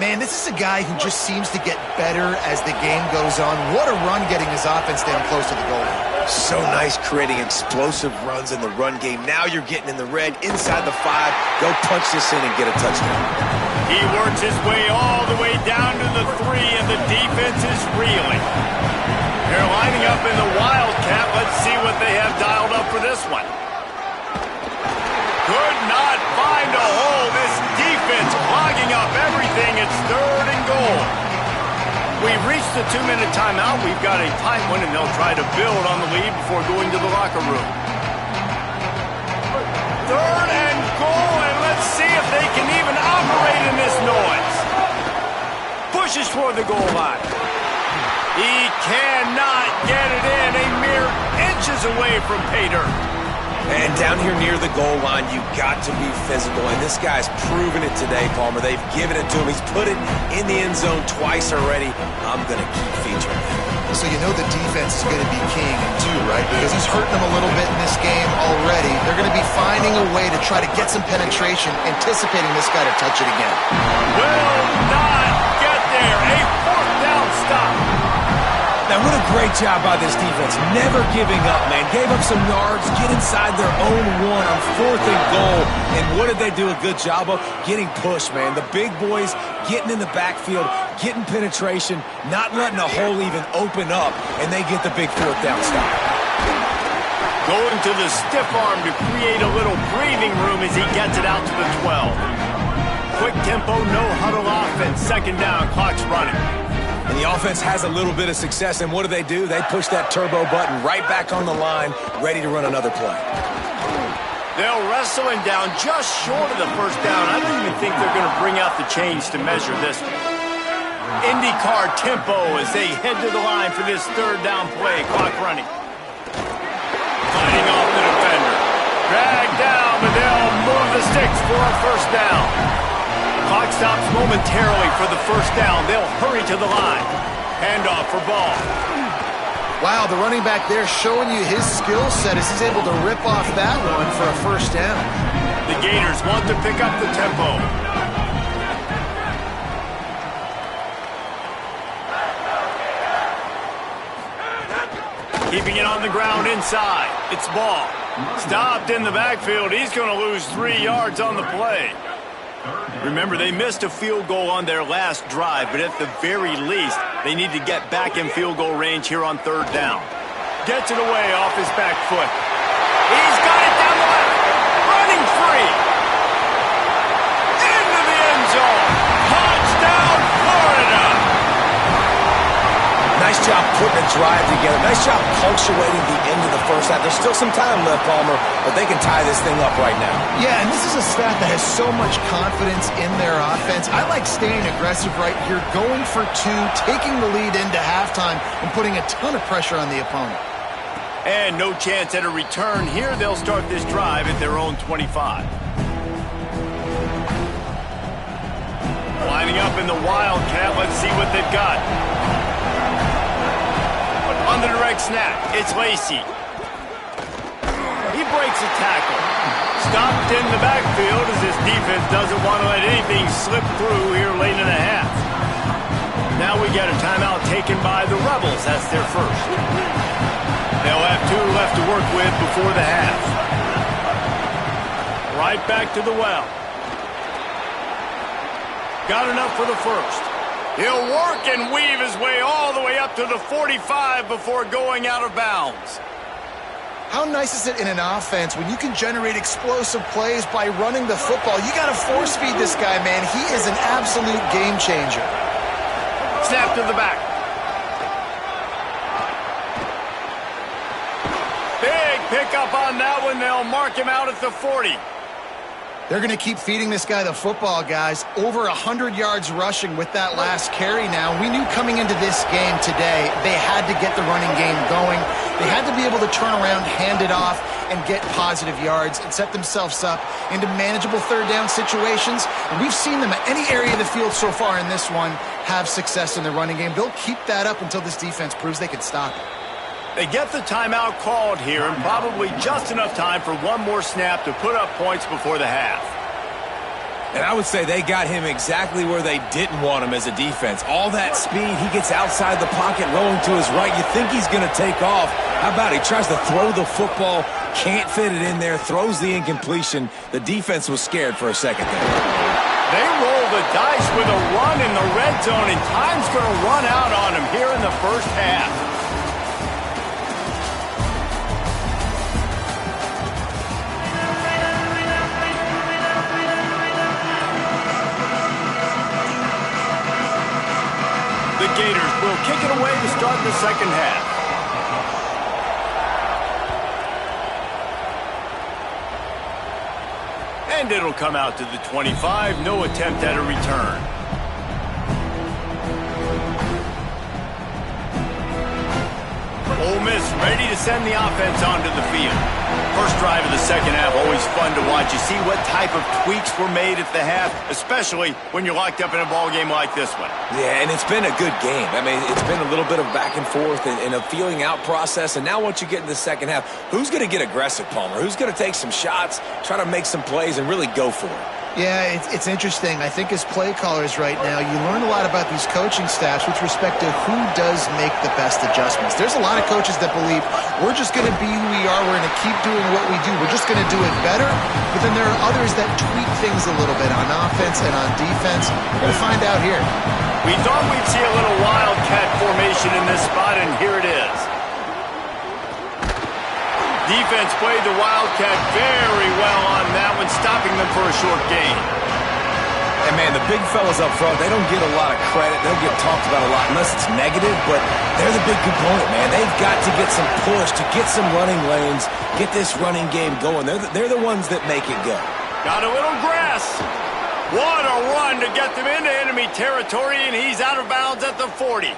[SPEAKER 4] Man, this is a guy who just seems to get better as the game goes on. What a run getting his offense down close to the goal line.
[SPEAKER 3] So nice creating explosive runs in the run game. Now you're getting in the red, inside the 5. Go punch this in and get a touchdown.
[SPEAKER 1] He works his way all the way down to the 3, and the defense is reeling. They're lining up in the Wildcat. Let's see what they have dialed up for this one. Could not find a hole. This defense clogging up everything. It's 3rd and goal. We've reached the 2-minute timeout. We've got a tight one, and they'll try to build on the lead before going to the locker room. 3rd and goal, and let's see if they can even operate in this noise. Pushes toward the goal line. He cannot get it in. A mere inches away from pay dirt.
[SPEAKER 3] And down here near the goal line, you've got to be physical. And this guy's proven it today, Palmer. They've given it to him. He's put it in the end zone twice already. I'm going to keep featuring him.
[SPEAKER 4] So you know the defense is going to be king in 2, right? Because he's hurting them a little bit in this game already. They're going to be finding a way to try to get some penetration, anticipating this guy to touch it again.
[SPEAKER 1] Will not get there. A 4th down stop.
[SPEAKER 3] Now, what a great job by this defense. Never giving up, man. Gave up some yards, get inside their own one on 4th and goal. And what did they do a good job of? Getting pushed, man. The big boys getting in the backfield, getting penetration, not letting a hole even open up, and they get the big 4th down stop.
[SPEAKER 1] Going to the stiff arm to create a little breathing room as he gets it out to the 12. Quick tempo, no huddle offense. 2nd down, clock's running.
[SPEAKER 3] And the offense has a little bit of success, and what do? They push that turbo button right back on the line, ready to run another play.
[SPEAKER 1] They'll wrestle him down just short of the 1st down. I don't even think they're going to bring out the chains to measure this one. IndyCar tempo as they head to the line for this 3rd down play. Clock running. Fighting off the defender. Dragged down, but they'll move the sticks for a 1st down. Clock stops momentarily for the 1st down. They'll hurry to the line. Handoff for Ball.
[SPEAKER 4] Wow, the running back there showing you his skill set as he's able to rip off that one for a 1st down.
[SPEAKER 1] The Gators want to pick up the tempo. Keeping it on the ground inside. It's Ball. Stopped in the backfield. He's going to lose 3 yards on the play. Remember, they missed a field goal on their last drive, but at the very least, they need to get back in field goal range here on 3rd down. Gets it away off his back foot. He's got it down the left. Running free. Into the end zone. Touchdown, Florida.
[SPEAKER 3] Nice job putting a drive together. Nice job punctuating the end of the 1st half. There's still some time left, Palmer, but they can tie this thing up right now.
[SPEAKER 4] Yeah, and this is a staff that has so much confidence in their offense. I like staying aggressive right here, going for 2, taking the lead into halftime, and putting a ton of pressure on the opponent.
[SPEAKER 1] And no chance at a return here. They'll start this drive at their own 25. Lining up in the Wildcat. Let's see what they've got. On the direct snap, it's Lacey. He breaks a tackle. Stopped in the backfield as this defense doesn't want to let anything slip through here late in the half. Now we get a timeout taken by the Rebels. That's their 1st. They'll have 2 left to work with before the half. Right back to the well. Got enough for the 1st. He'll work and weave his way all the way up to the 45 before going out of bounds.
[SPEAKER 4] How nice is it in an offense when you can generate explosive plays by running the football? You got to force feed this guy, man. He is an absolute game changer.
[SPEAKER 1] Snap to the back. Big pickup on that one. They'll mark him out at the 40.
[SPEAKER 4] They're going to keep feeding this guy the football, guys. Over 100 yards rushing with that last carry now. We knew coming into this game today, they had to get the running game going. They had to be able to turn around, hand it off, and get positive yards and set themselves up into manageable 3rd down situations. And we've seen them at any area of the field so far in this one have success in the running game. They'll keep that up until this defense proves they can stop it.
[SPEAKER 1] They get the timeout called here and probably just enough time for one more snap to put up points before the half.
[SPEAKER 3] And I would say they got him exactly where they didn't want him as a defense. All that speed, he gets outside the pocket, rolling to his right. You think he's going to take off. How about he tries to throw the football, can't fit it in there, throws the incompletion. The defense was scared for a second there.
[SPEAKER 1] They roll the dice with a run in the red zone, and time's going to run out on him here in the 1st half. The Gators will kick it away to start the 2nd half. And it'll come out to the 25. No attempt at a return. Ole Miss ready to send the offense onto the field. First drive of the 2nd half, always fun to watch. You see what type of tweaks were made at the half, especially when you're locked up in a ball game like this one.
[SPEAKER 3] Yeah, and it's been a good game. I mean, it's been a little bit of back and forth and a feeling out process. And now once you get in the 2nd half, who's going to get aggressive, Palmer? Who's going to take some shots, try to make some plays, and really go for it?
[SPEAKER 4] Yeah, it's interesting. I think as play callers right now, you learn a lot about these coaching staffs with respect to who does make the best adjustments. There's a lot of coaches that believe we're just going to be who we are. We're going to keep doing what we do. We're just going to do it better. But then there are others that tweak things a little bit on offense and on defense. We're going to find out here.
[SPEAKER 1] We thought we'd see a little wildcat formation in this spot, and here it is. Defense played the Wildcat very well on that one, stopping them for a short gain.
[SPEAKER 3] And, man, the big fellas up front, they don't get a lot of credit. They don't get talked about a lot unless it's negative, but they're the big component, man. They've got to get some push, to get some running lanes, get this running game going. They're the ones that make it go.
[SPEAKER 1] Got a little grass. What a run to get them into enemy territory, and he's out of bounds at the 40.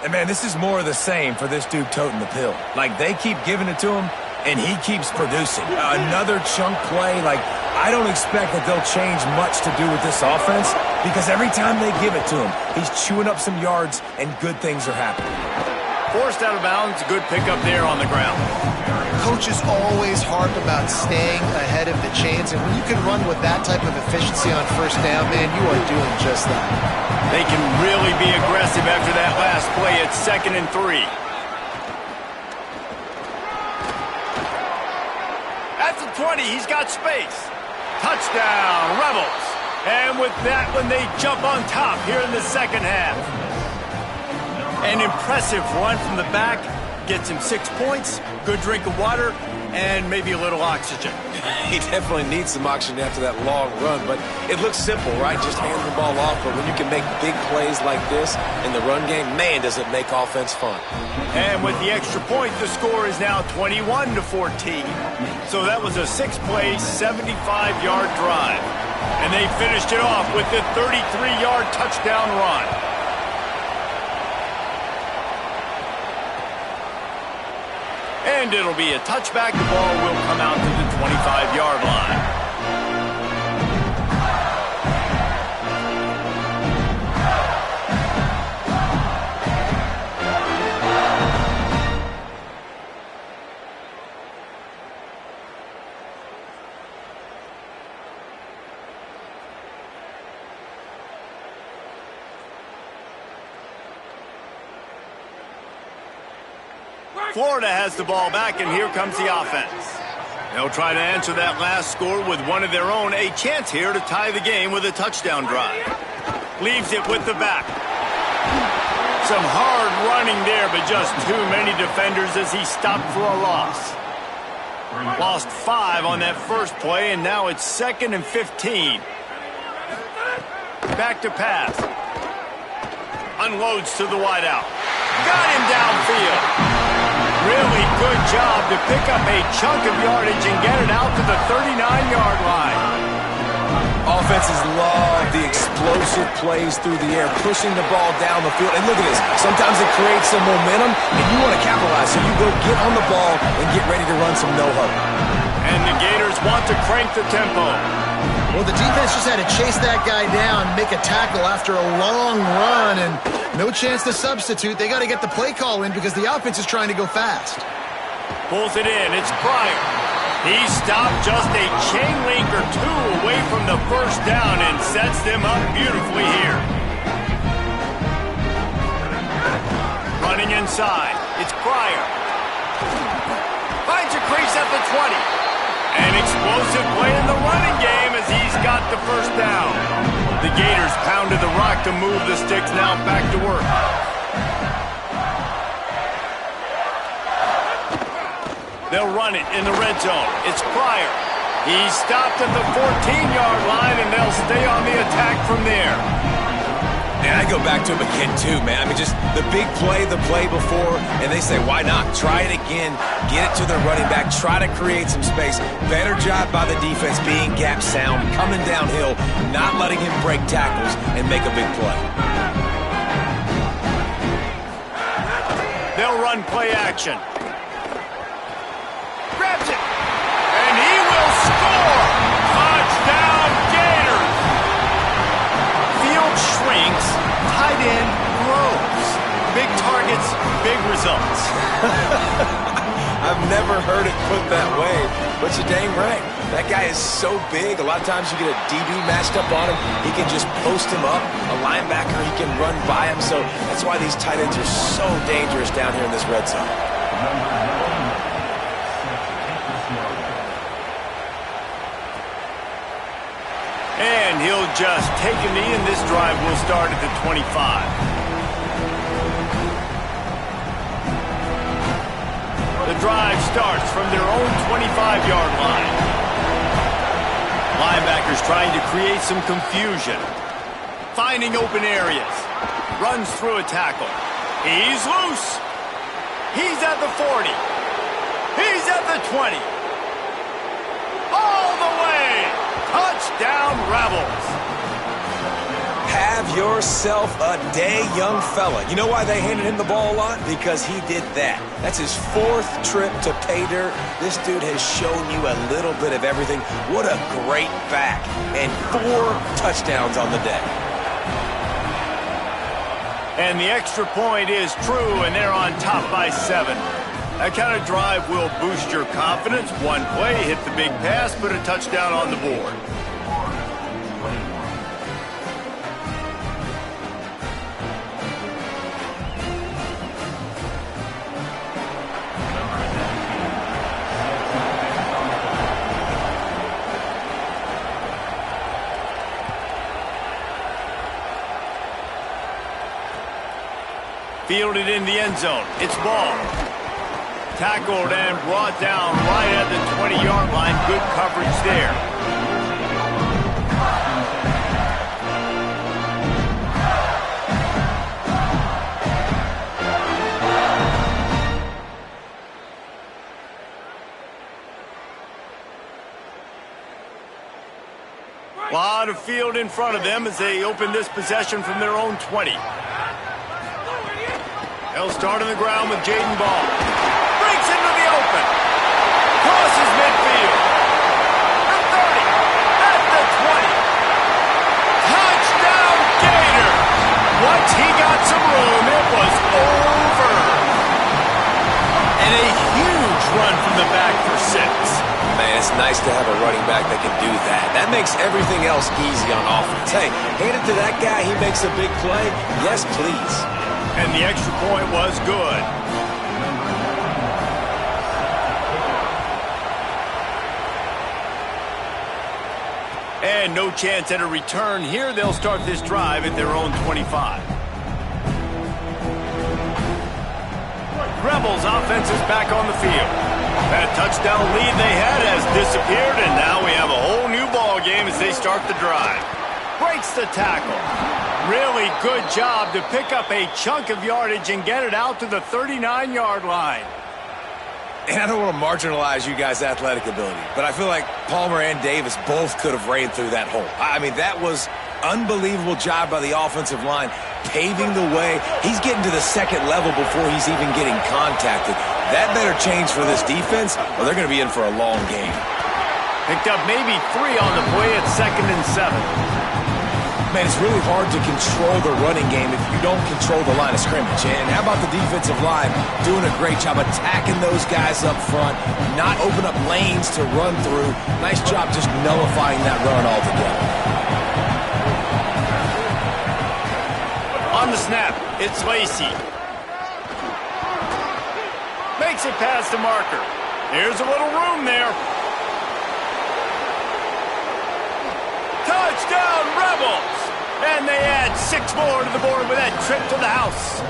[SPEAKER 3] And, man, this is more of the same for this dude toting the pill. Like, they keep giving it to him, and he keeps producing. Another chunk play. Like, I don't expect that they'll change much to do with this offense because every time they give it to him, he's chewing up some yards, and good things are happening.
[SPEAKER 1] Forced out of bounds, good pickup there on the ground.
[SPEAKER 4] Coaches always harp about staying ahead of the chains, and when you can run with that type of efficiency on first down, man, you are doing just that.
[SPEAKER 1] They can really be aggressive after that last play. It's 2nd and 3. At the 20, he's got space. Touchdown, Rebels. And with that one, they jump on top here in the second half. An impressive run from the back. Gets him 6 points, good drink of water, and maybe a little oxygen.
[SPEAKER 5] He definitely needs some oxygen after that long run, but it looks simple, right? Just hand the ball off, but when you can make big plays like this in the run game, man, does it make offense fun.
[SPEAKER 1] And with the extra point, the score is now 21-14. So that was a 6-play, 75-yard drive. And they finished it off with the 33-yard touchdown run. And it'll be a touchback. The ball will come out to the 25-yard line. Florida has the ball back, and here comes the offense. They'll try to answer that last score with one of their own. A chance here to tie the game with a touchdown drive. Leaves it with the back. Some hard running there, but just too many defenders as he stopped for a loss. Lost 5 on that first play, and now it's 2nd and 15. Back to pass. Unloads to the wideout. Got him downfield. Really good job to pick up a chunk of yardage and get it out to the 39-yard line.
[SPEAKER 3] Offenses love the explosive plays through the air, pushing the ball down the field. And look at this. Sometimes it creates some momentum, and you want to capitalize. So you go get on the ball and get ready to run some no-huddle.
[SPEAKER 1] And the Gators want to crank the tempo.
[SPEAKER 4] Well, the defense just had to chase that guy down, make a tackle after a long run, and no chance to substitute. They got to get the play call in because the offense is trying to go fast.
[SPEAKER 1] Pulls it in. It's Pryor. He stopped just a chain link or two away from the first down and sets them up beautifully here. Running inside. It's Pryor. Finds a crease at the 20. An explosive play in the running game as he's got the first down. The Gators pounded the rock to move the sticks, now back to work. They'll run it in the red zone. It's Pryor. He's stopped at the 14-yard line, and they'll stay on the attack from there.
[SPEAKER 3] And I go back to him again, too, man. I mean, just the big play, the play before, and they say, why not? Try it again, get it to the running back, try to create some space. Better job by the defense being gap sound, coming downhill, not letting him break tackles and make a big play.
[SPEAKER 1] They'll run play action. Grabs it, and he will score! Touchdown, Gators! Field shrinks, tight end grows. Big targets, big results.
[SPEAKER 3] I
[SPEAKER 5] I've never heard it put that way, but you're dang right. That guy is so big. A lot of times you get a DB matched up on him. He can just post him up. A linebacker, he can run by him. So that's why these tight ends are so dangerous down here in this red zone.
[SPEAKER 1] And he'll just take a knee, and this drive will start at the 25. The drive starts from their own 25-yard line. Linebackers trying to create some confusion. Finding open areas. Runs through a tackle. He's loose. He's at the 40. He's at the 20. All the way. Touchdown, Rebels.
[SPEAKER 5] Have yourself a day, young fella. You know why they handed him the ball a lot? Because he did that. That's his 4th trip to pay dirt. This dude has shown you a little bit of everything. What a great back. And 4 touchdowns on the day.
[SPEAKER 1] And the extra point is true, and they're on top by 7. That kind of drive will boost your confidence. One play, hit the big pass, put a touchdown on the board. Fielded in the end zone. It's ball. Tackled and brought down right at the 20-yard line. Good coverage there. A lot of field in front of them as they open this possession from their own 20. They'll start on the ground with Jaden Ball. Breaks into the open. Crosses midfield. The 30. At the 20. Touchdown Gator. Once he got some room, it was over. And a huge run from the back for 6.
[SPEAKER 5] Man, it's nice to have a running back that can do that. That makes everything else easy on offense. Hey, hand it to that guy. He makes a big play. Yes, please.
[SPEAKER 1] And the extra point was good. And no chance at a return here. They'll start this drive at their own 25. Rebels offense is back on the field. That touchdown lead they had has disappeared, and now we have a whole new ball game as they start the drive. Breaks the tackle. Really good job to pick up a chunk of yardage and get it out to the 39-yard line.
[SPEAKER 5] And I don't want to marginalize you guys' athletic ability, but I feel like Palmer and Davis both could have ran through that hole. I mean, that was unbelievable job by the offensive line, paving the way. He's getting to the second level before he's even getting contacted. That better change for this defense, or they're going to be in for a long game.
[SPEAKER 1] Picked up maybe 3 on the play at 2nd and 7.
[SPEAKER 5] Man, it's really hard to control the running game if you don't control the line of scrimmage. And how about the defensive line doing a great job attacking those guys up front, not open up lanes to run through. Nice job just nullifying that run altogether.
[SPEAKER 1] On the snap, it's Lacey. Makes it past the marker. There's a little room there. Touchdown, Rebels! And they add 6 more to the board with that trip to the house.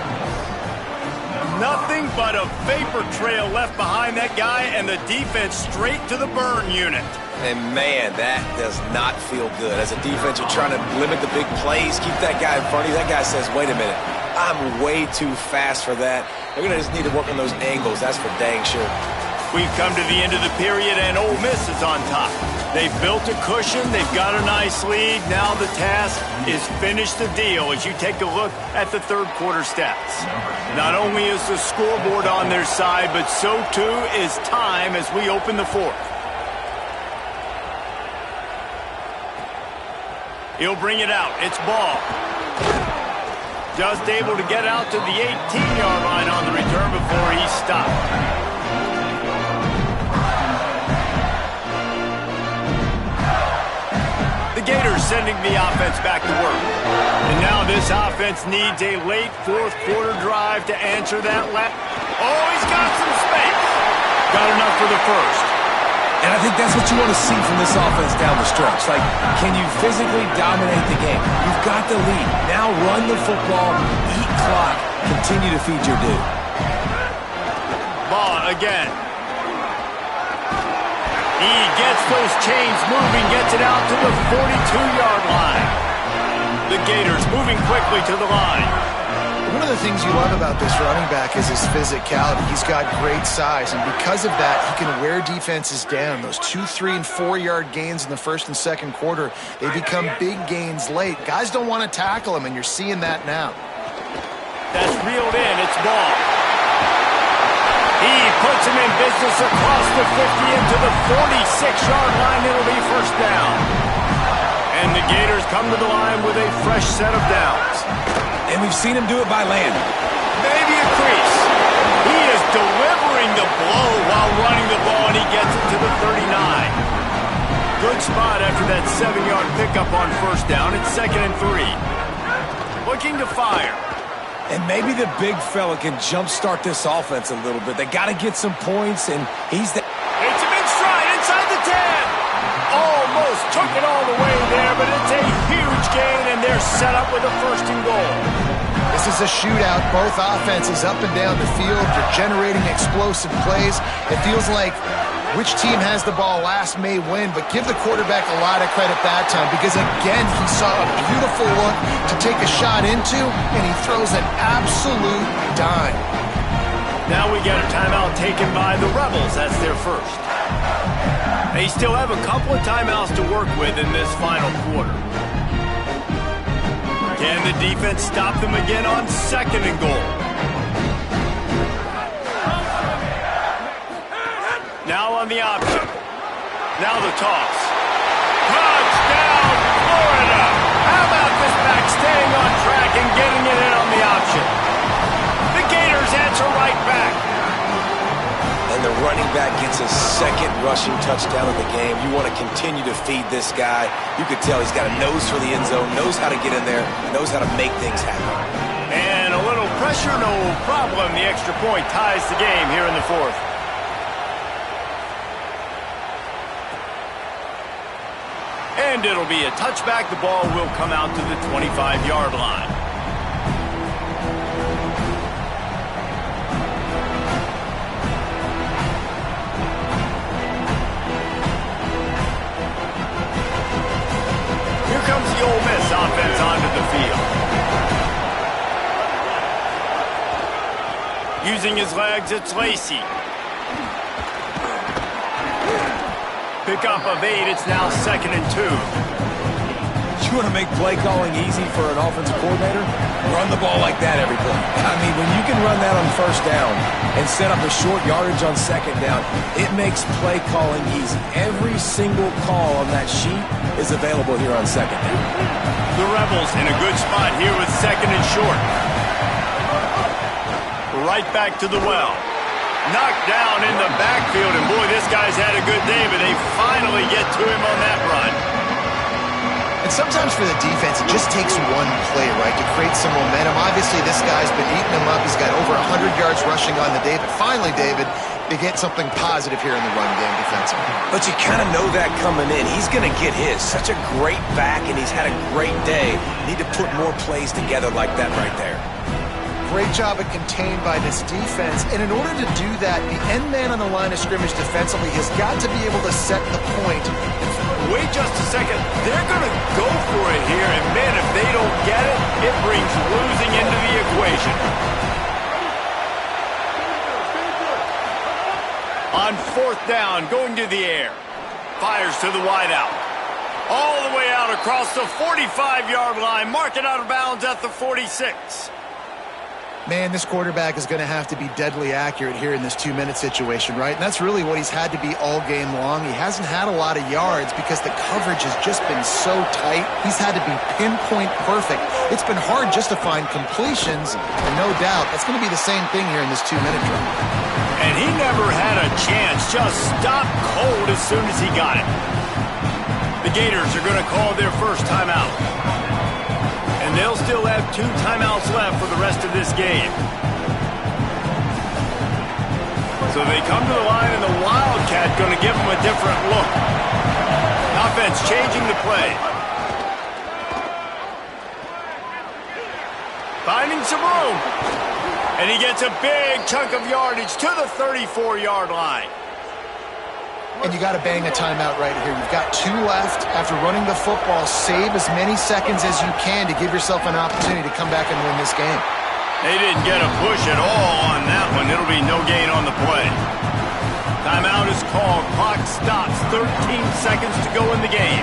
[SPEAKER 1] Nothing but a vapor trail left behind that guy, and the defense straight to the burn unit.
[SPEAKER 5] And, man, that does not feel good. As a defense, you're trying to limit the big plays, keep that guy in front of you. That guy says, wait a minute, I'm way too fast for that. They're going to just need to work on those angles. That's for dang sure.
[SPEAKER 1] We've come to the end of the period, and Ole Miss is on top. They've built a cushion. They've got a nice lead. Now the task is finish the deal as you take a look at the third quarter stats. Not only is the scoreboard on their side, but so too is time as we open the fourth. He'll bring it out. It's Ball. Just able to get out to the 18-yard line on the return before he's stopped. sending the offense back to work. And now this offense needs a late fourth quarter drive to answer that last. Oh, he's got some space. Got enough for the first.
[SPEAKER 5] And I think that's what you want to see from this offense down the stretch. Like, can you physically dominate the game? You've got the lead. Now run the football, eat clock, continue to feed your dude.
[SPEAKER 1] Ball again. He gets those chains moving, gets it out to the 42-yard line. The Gators moving quickly to the line.
[SPEAKER 4] One of the things you love about this running back is his physicality. He's got great size, and because of that, he can wear defenses down. Those 2, 3, and 4-yard gains in the first and second quarter, they become big gains late. Guys don't want to tackle him, and you're seeing that now.
[SPEAKER 1] That's reeled in. It's Ball. He puts him in business across the 50 into the 46-yard line. It'll be first down. And the Gators come to the line with a fresh set of downs.
[SPEAKER 5] And we've seen him do it by land.
[SPEAKER 1] Maybe a crease. He is delivering the blow while running the ball, and he gets it to the 39. Good spot after that 7-yard pickup on first down. It's 2nd and 3. Looking to fire.
[SPEAKER 5] And maybe the big fella can jumpstart this offense a little bit. They got to get some points, and he's the...
[SPEAKER 1] It's him in stride inside the 10. Almost took it all the way there, but it's a huge gain, and they're set up with a 1st and goal.
[SPEAKER 4] This is a shootout. Both offenses up and down the field. They're generating explosive plays. It feels like which team has the ball last may win, but give the quarterback a lot of credit that time because, again, he saw a beautiful look to take a shot into, and he throws an absolute dime.
[SPEAKER 1] Now we get a timeout taken by the Rebels. That's their first. They still have a couple of timeouts to work with in this final quarter. Can the defense stop them again on 2nd and goal? Now on the option. Now the toss. Touchdown, Florida! How about this back staying on track and getting it in on the option? The Gators answer right back.
[SPEAKER 5] And the running back gets his 2nd rushing touchdown of the game. You want to continue to feed this guy. You could tell he's got a nose for the end zone, knows how to get in there, knows how to make things happen.
[SPEAKER 1] And a little pressure, no problem. The extra point ties the game here in the 4th. And it'll be a touchback. The ball will come out to the 25-yard line. Here comes the Ole Miss offense onto the field. Using his legs, it's Lacey. Pick up of 8, it's now 2nd and 2.
[SPEAKER 5] You want to make play calling easy for an offensive coordinator? Run the ball like that every play. I mean, when you can run that on first down and set up a short yardage on 2nd down, it makes play calling easy. Every single call on that sheet is available here on 2nd down.
[SPEAKER 1] The Rebels in a good spot here with 2nd and short. Right back to the well. Knocked down in the backfield, and boy, this guy's had a good day, but they finally get to him on that run.
[SPEAKER 4] And sometimes for the defense, it just takes one play, right, to create some momentum. Obviously, this guy's been eating him up. He's got over 100 yards rushing on the day, but finally, David, they get something positive here in the run game defensively.
[SPEAKER 5] But you kind of know that coming in. He's going to get his. Such a great back, and he's had a great day. Need to put more plays together like that right there.
[SPEAKER 4] Great job at contained by this defense. And in order to do that, the end man on the line of scrimmage defensively has got to be able to set the point.
[SPEAKER 1] Wait just a second. They're going to go for it here. And, man, if they don't get it, it brings losing into the equation. On 4th down, going to the air. Fires to the wideout. All the way out across the 45-yard line. Mark it out of bounds at the 46.
[SPEAKER 4] Man, this quarterback is going to have to be deadly accurate here in this 2-minute situation, right? And that's really what he's had to be all game long. He hasn't had a lot of yards because the coverage has just been so tight. He's had to be pinpoint perfect. It's been hard just to find completions, and no doubt that's going to be the same thing here in this 2-minute drill.
[SPEAKER 1] And he never had a chance. Just stopped cold as soon as he got it. The Gators are going to call their first timeout. And they'll still have 2 timeouts left for the rest of this game. So they come to the line, and the Wildcat going to give them a different look. Offense changing the play. Finding some room. And he gets a big chunk of yardage to the 34-yard line.
[SPEAKER 4] And you got to bang a timeout right here. You've got 2 left. After running the football, save as many seconds as you can to give yourself an opportunity to come back and win this game.
[SPEAKER 1] They didn't get a push at all on that one. It'll be no gain on the play. Timeout is called. Clock stops. 13 seconds to go in the game.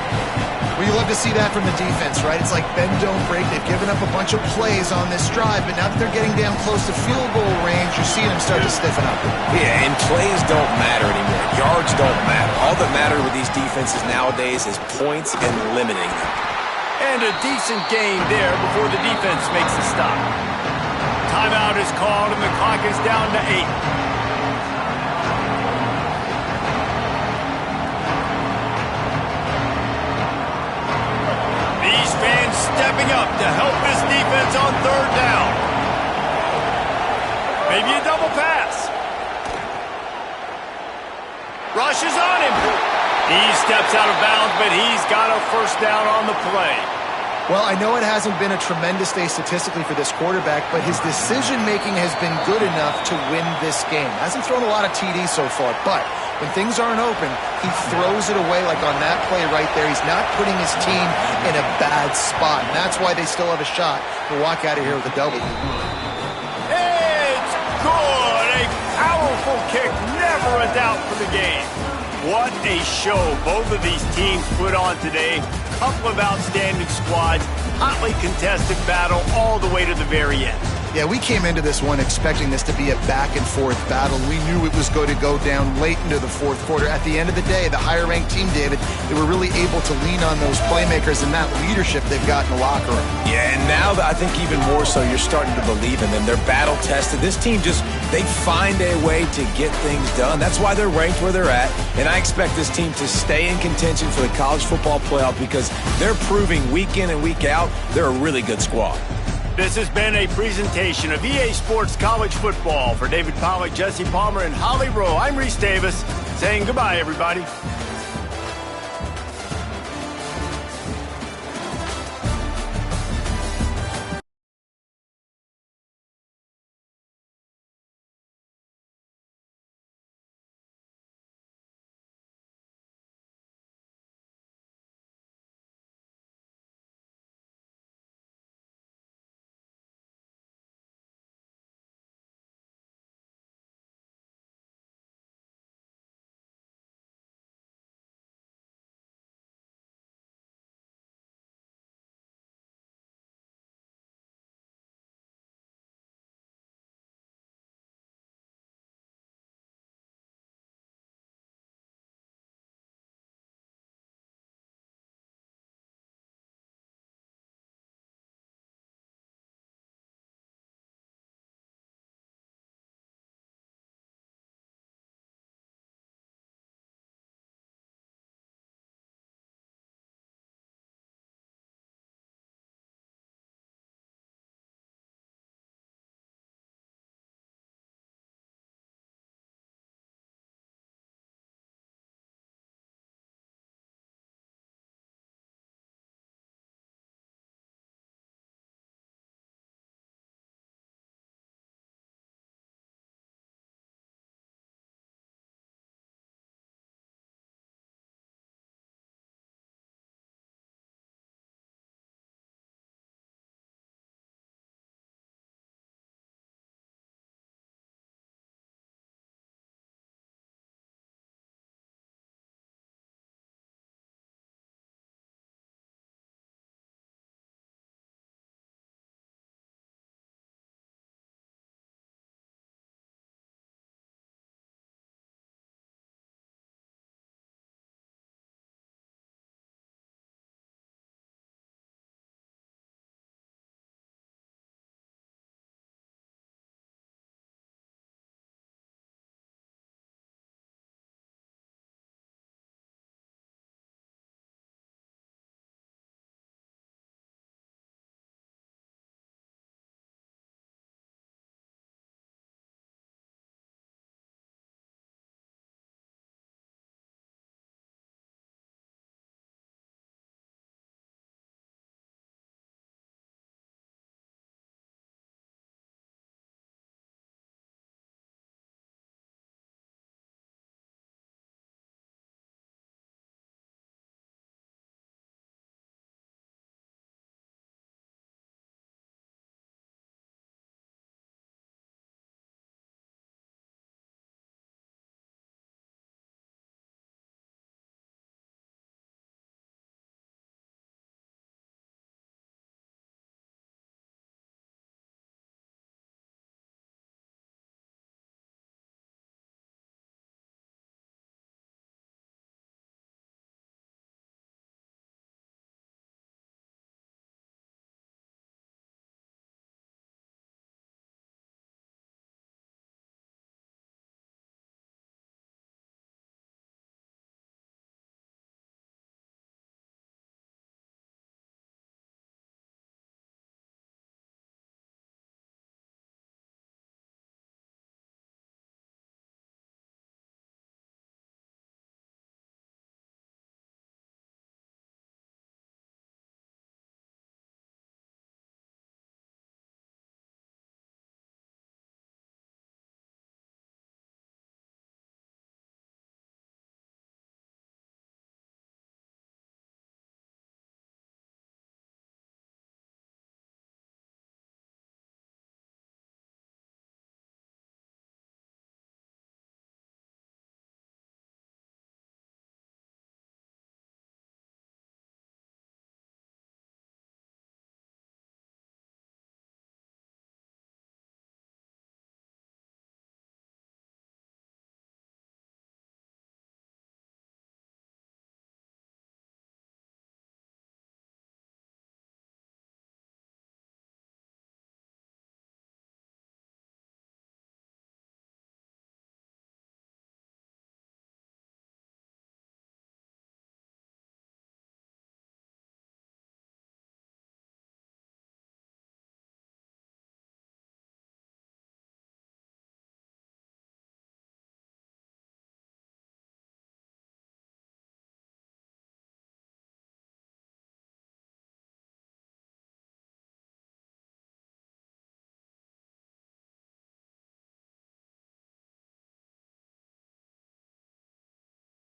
[SPEAKER 4] Well, you love to see that from the defense, right? It's like bend, don't break. They've given up a bunch of plays on this drive, but now that they're getting down close to field goal range, you're seeing them start to stiffen up.
[SPEAKER 5] Yeah, and plays don't matter anymore. Yards don't matter. All that matter with these defenses nowadays is points and limiting them.
[SPEAKER 1] And a decent gain there before the defense makes a stop. Timeout is called, and the clock is down to 8. These fans stepping up to help this defense on 3rd down. Maybe a double pass. Rushes on him. He steps out of bounds, but he's got a first down on the play.
[SPEAKER 4] Well, I know it hasn't been a tremendous day statistically for this quarterback, but his decision-making has been good enough to win this game. Hasn't thrown a lot of TDs so far, but when things aren't open, he throws it away like on that play right there. He's not putting his team in a bad spot, and that's why they still have a shot to walk out of here with a double.
[SPEAKER 1] It's good. A powerful kick. Never a doubt for the game. What a show both of these teams put on today. Couple of outstanding squads. Hotly contested battle all the way to the very end.
[SPEAKER 4] Yeah, we came into this one expecting this to be a back-and-forth battle. We knew it was going to go down late into the 4th quarter. At the end of the day, the higher-ranked team, David, they were really able to lean on those playmakers and that leadership they've got in the locker room.
[SPEAKER 5] Yeah, and now I think even more so, you're starting to believe in them. They're battle-tested. This team they find a way to get things done. That's why they're ranked where they're at, and I expect this team to stay in contention for the college football playoff because they're proving week in and week out they're a really good squad.
[SPEAKER 1] This has been a presentation of EA Sports College Football. For David Pollack, Jesse Palmer, and Holly Rowe, I'm Reese Davis saying goodbye, everybody.